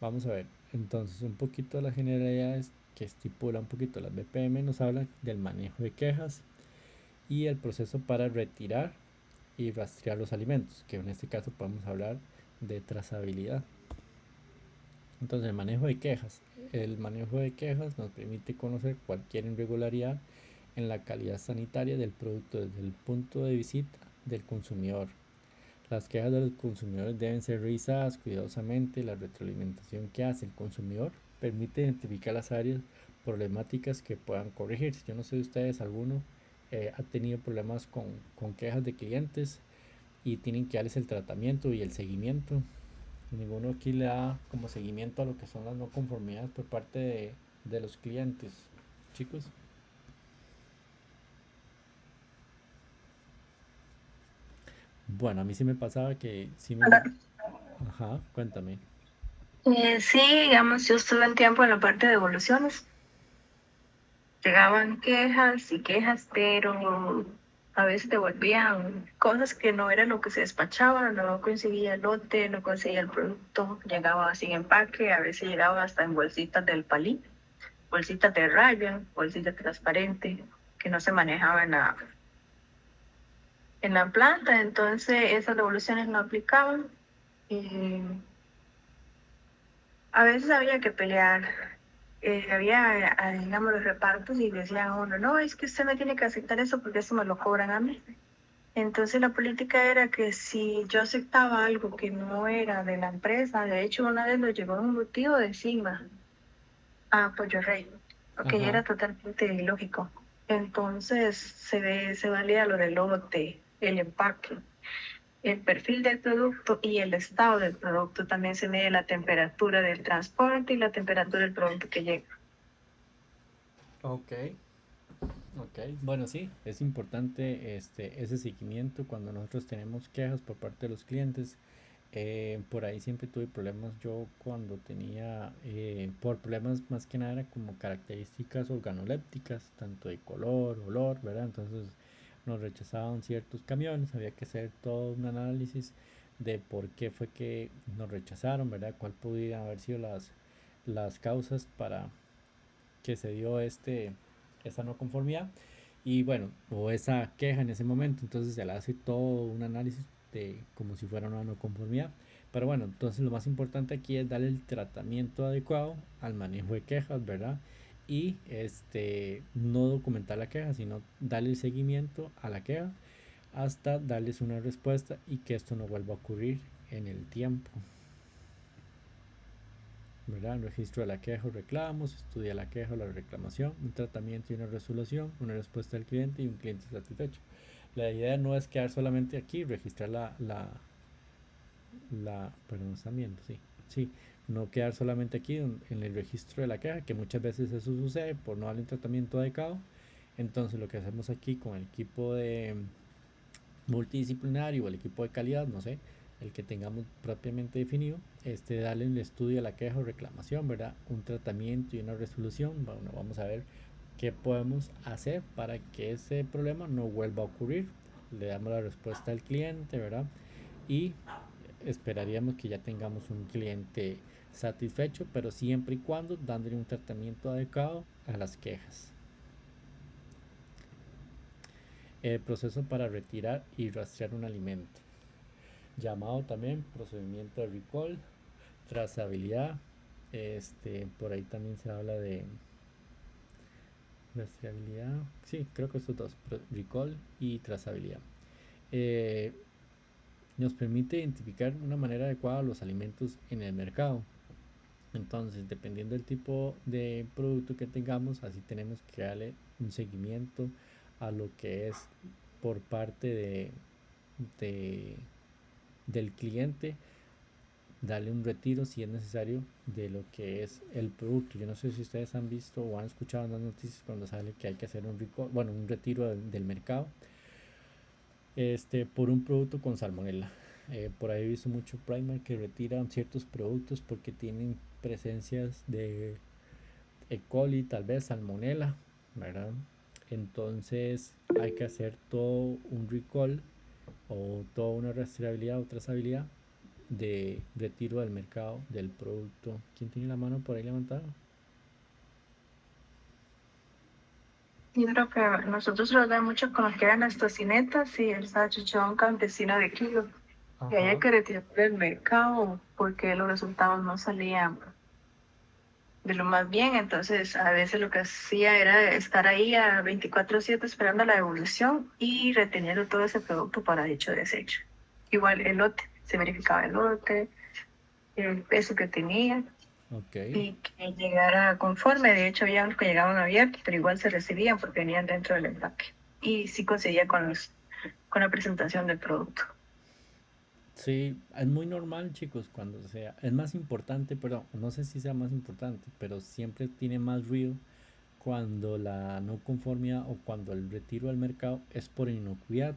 Vamos a ver, entonces un poquito de las generalidades que estipula un poquito las BPM. Nos habla del manejo de quejas y el proceso para retirar y rastrear los alimentos, que en este caso podemos hablar de trazabilidad. Entonces el manejo de quejas. El manejo de quejas nos permite conocer cualquier irregularidad en la calidad sanitaria del producto desde el punto de vista del consumidor. Las quejas de los consumidores deben ser revisadas cuidadosamente. La retroalimentación que hace el consumidor permite identificar las áreas problemáticas que puedan corregirse. Yo no sé si ustedes, alguno ha tenido problemas con quejas de clientes y tienen que darles el tratamiento y el seguimiento. Ninguno aquí le da como seguimiento a lo que son las no conformidades por parte de los clientes. Chicos. Bueno, a mí sí me pasaba que sí me... Ajá, cuéntame. Sí, digamos, yo estuve un tiempo en la parte de devoluciones. Llegaban quejas y quejas, pero a veces devolvían cosas que no era lo que se despachaba, no conseguía el lote, no conseguía el producto, llegaba sin empaque, a veces llegaba hasta en bolsitas del palí, bolsitas de raya, bolsitas transparentes, que no se manejaba en la planta, entonces esas devoluciones no aplicaban. Y a veces había que pelear. Había, digamos, los repartos y decían a uno, no, es que usted me tiene que aceptar eso porque eso me lo cobran a mí. Entonces la política era que si yo aceptaba algo que no era de la empresa, de hecho una vez lo llevó un embutido de Sigma a Pollo Rey, porque Ajá. era totalmente ilógico. Entonces se valía lo del lote, el empaque, el perfil del producto y el estado del producto. También se mide la temperatura del transporte y la temperatura del producto que llega. Ok, ok. Bueno, sí, es importante ese seguimiento cuando nosotros tenemos quejas por parte de los clientes. Por ahí siempre tuve problemas yo cuando tenía, por problemas más que nada era como características organolépticas, tanto de color, olor, ¿verdad? Entonces nos rechazaban ciertos camiones, había que hacer todo un análisis de por qué fue que nos rechazaron, ¿verdad? ¿Cuál pudieran haber sido las causas para que se dio esa no conformidad? Y bueno, o esa queja en ese momento, entonces se le hace todo un análisis de como si fuera una no conformidad. Pero bueno, entonces lo más importante aquí es darle el tratamiento adecuado al manejo de quejas, ¿verdad? Y no documentar la queja, sino darle el seguimiento a la queja hasta darles una respuesta y que esto no vuelva a ocurrir en el tiempo. ¿Verdad? Un registro de la queja o reclamos, estudia la queja o la reclamación, un tratamiento y una resolución, una respuesta del cliente y un cliente satisfecho. La idea no es quedar solamente aquí, registrar perdón, están viendo, sí, sí, no quedar solamente aquí en el registro de la queja, que muchas veces eso sucede por no darle un tratamiento adecuado. Entonces lo que hacemos aquí con el equipo de multidisciplinario o el equipo de calidad, no sé, el que tengamos propiamente definido, darle un estudio a la queja o reclamación, ¿verdad? Un tratamiento y una resolución. Bueno, vamos a ver qué podemos hacer para que ese problema no vuelva a ocurrir. Le damos la respuesta al cliente, ¿verdad? Y esperaríamos que ya tengamos un cliente satisfecho, pero siempre y cuando dándole un tratamiento adecuado a las quejas. El proceso para retirar y rastrear un alimento, llamado también procedimiento de recall, trazabilidad. Por ahí también se habla de rastreabilidad. Sí, creo que estos dos, recall y trazabilidad. Eh, Nos permite identificar de una manera adecuada los alimentos en el mercado. Entonces, dependiendo del tipo de producto que tengamos, así tenemos que darle un seguimiento a lo que es por parte de del cliente, darle un retiro si es necesario de lo que es el producto. Yo no sé si ustedes han visto o han escuchado en las noticias cuando sale que hay que hacer un retiro del mercado por un producto con salmonella. Por ahí he visto mucho Primark que retiran ciertos productos porque tienen presencias de E. coli, tal vez salmonella, ¿verdad? Entonces hay que hacer todo un recall o toda una rastreabilidad o trazabilidad de retiro del mercado del producto. ¿Quién tiene la mano por ahí levantada? Yo creo que nosotros lo vemos mucho con lo que eran las tocinetas y el salchichón campesino de kilo. Y había Ajá. que retirar del mercado porque los resultados no salían de lo más bien. Entonces, a veces lo que hacía era estar ahí a 24/7 esperando la devolución y reteniendo todo ese producto para dicho desecho. igual el lote, se verificaba el lote, el peso que tenía Ok. y que llegara conforme. De hecho, había unos que llegaban abiertos, pero igual se recibían porque venían dentro del empaque. Y sí conseguía con la presentación del producto. Sí, es muy normal, chicos, cuando sea, es más importante, pero no sé si sea más importante, pero siempre tiene más ruido cuando la no conformidad o cuando el retiro al mercado es por inocuidad,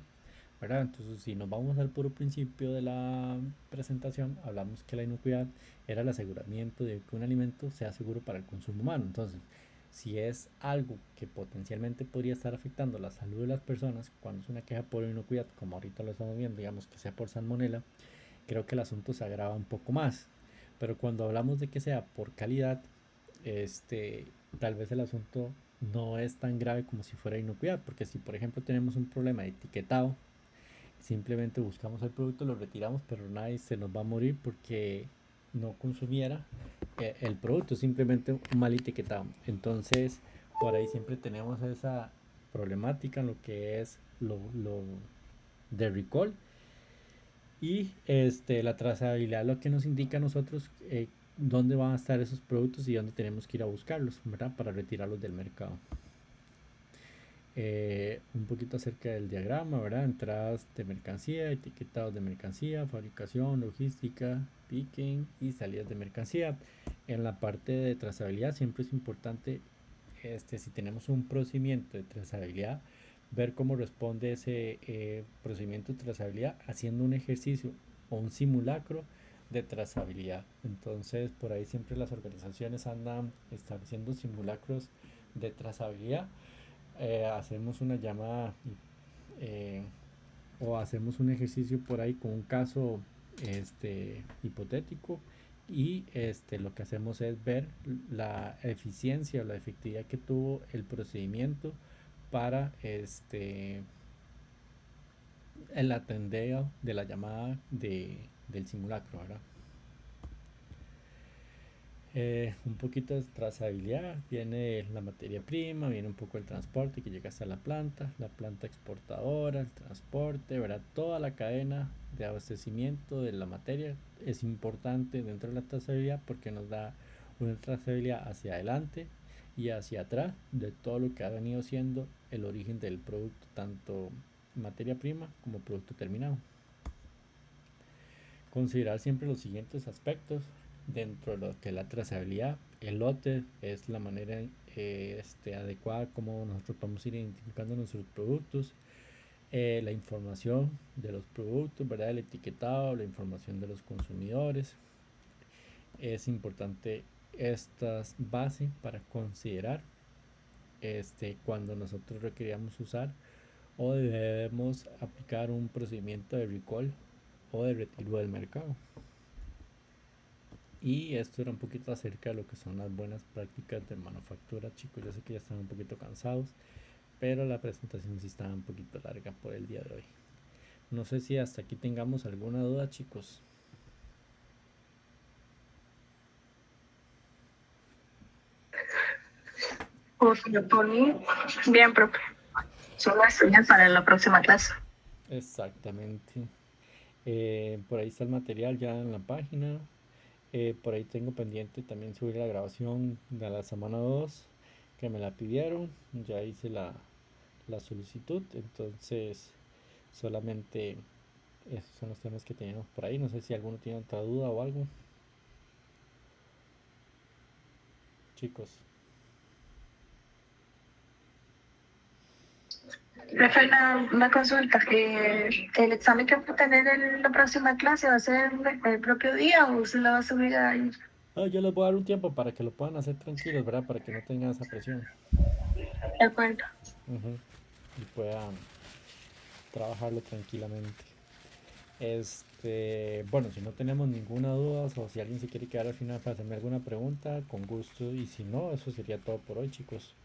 ¿verdad? Entonces, si nos vamos al puro principio de la presentación, hablamos que la inocuidad era el aseguramiento de que un alimento sea seguro para el consumo humano. Entonces, si es algo que potencialmente podría estar afectando la salud de las personas, cuando es una queja por inocuidad, como ahorita lo estamos viendo, digamos que sea por salmonela, creo que el asunto se agrava un poco más. Pero cuando hablamos de que sea por calidad, este, tal vez el asunto no es tan grave como si fuera inocuidad, porque si por ejemplo tenemos un problema de etiquetado, simplemente buscamos el producto, lo retiramos, pero nadie se nos va a morir porque no consumiera el producto, simplemente un mal etiquetado. Entonces, por ahí siempre tenemos esa problemática en lo que es lo de recall y la trazabilidad, lo que nos indica a nosotros dónde van a estar esos productos y dónde tenemos que ir a buscarlos, ¿verdad? Para retirarlos del mercado. Un poquito acerca del diagrama, ¿verdad? Entradas de mercancía, etiquetados de mercancía, fabricación, logística, picking y salidas de mercancía. En la parte de trazabilidad siempre es importante, si tenemos un procedimiento de trazabilidad, ver cómo responde ese procedimiento de trazabilidad haciendo un ejercicio o un simulacro de trazabilidad. Entonces, por ahí siempre las organizaciones andan estableciendo simulacros de trazabilidad. Hacemos una llamada eh, o hacemos un ejercicio por ahí con un caso hipotético y lo que hacemos es ver la eficiencia o la efectividad que tuvo el procedimiento para el atendeo de la llamada del simulacro, ¿verdad? Un poquito de trazabilidad, viene la materia prima, viene un poco el transporte que llega hasta la planta exportadora, el transporte, ¿verdad? Toda la cadena de abastecimiento de la materia es importante dentro de la trazabilidad porque nos da una trazabilidad hacia adelante y hacia atrás de todo lo que ha venido siendo el origen del producto, tanto materia prima como producto terminado. Considerar siempre los siguientes aspectos dentro de lo que es la trazabilidad. El lote es la manera adecuada como nosotros podemos ir identificando nuestros productos. La información de los productos, ¿verdad? El etiquetado, la información de los consumidores. Es importante estas bases para considerar cuando nosotros requeríamos usar o debemos aplicar un procedimiento de recall o de retiro del mercado. Y esto era un poquito acerca de lo que son las buenas prácticas de manufactura, chicos. Yo sé que ya están un poquito cansados, pero la presentación sí estaba un poquito larga por el día de hoy. No sé si hasta aquí tengamos alguna duda, chicos. Por mí, bien, profe. Solo estudiar para la próxima clase. Exactamente. Por ahí está el material ya en la página. Por ahí tengo pendiente también subir la grabación de la semana 2 que me la pidieron. Ya hice la solicitud. Entonces, solamente esos son los temas que teníamos por ahí. No sé si alguno tiene otra duda o algo. Chicos. Profe, una consulta. ¿El examen que va a tener en la próxima clase va a ser el propio día o se la va a subir ahí? Yo les voy a dar un tiempo para que lo puedan hacer tranquilos, ¿verdad? Para que no tengan esa presión. De acuerdo. Y puedan trabajarlo tranquilamente. Bueno, si no tenemos ninguna duda o si alguien se quiere quedar al final para hacerme alguna pregunta, con gusto. Y si no, eso sería todo por hoy, chicos.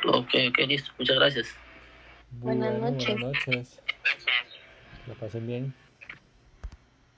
Ok, listo. Muchas gracias. Buenas Bueno, noches. buenas noches. Que la pasen bien.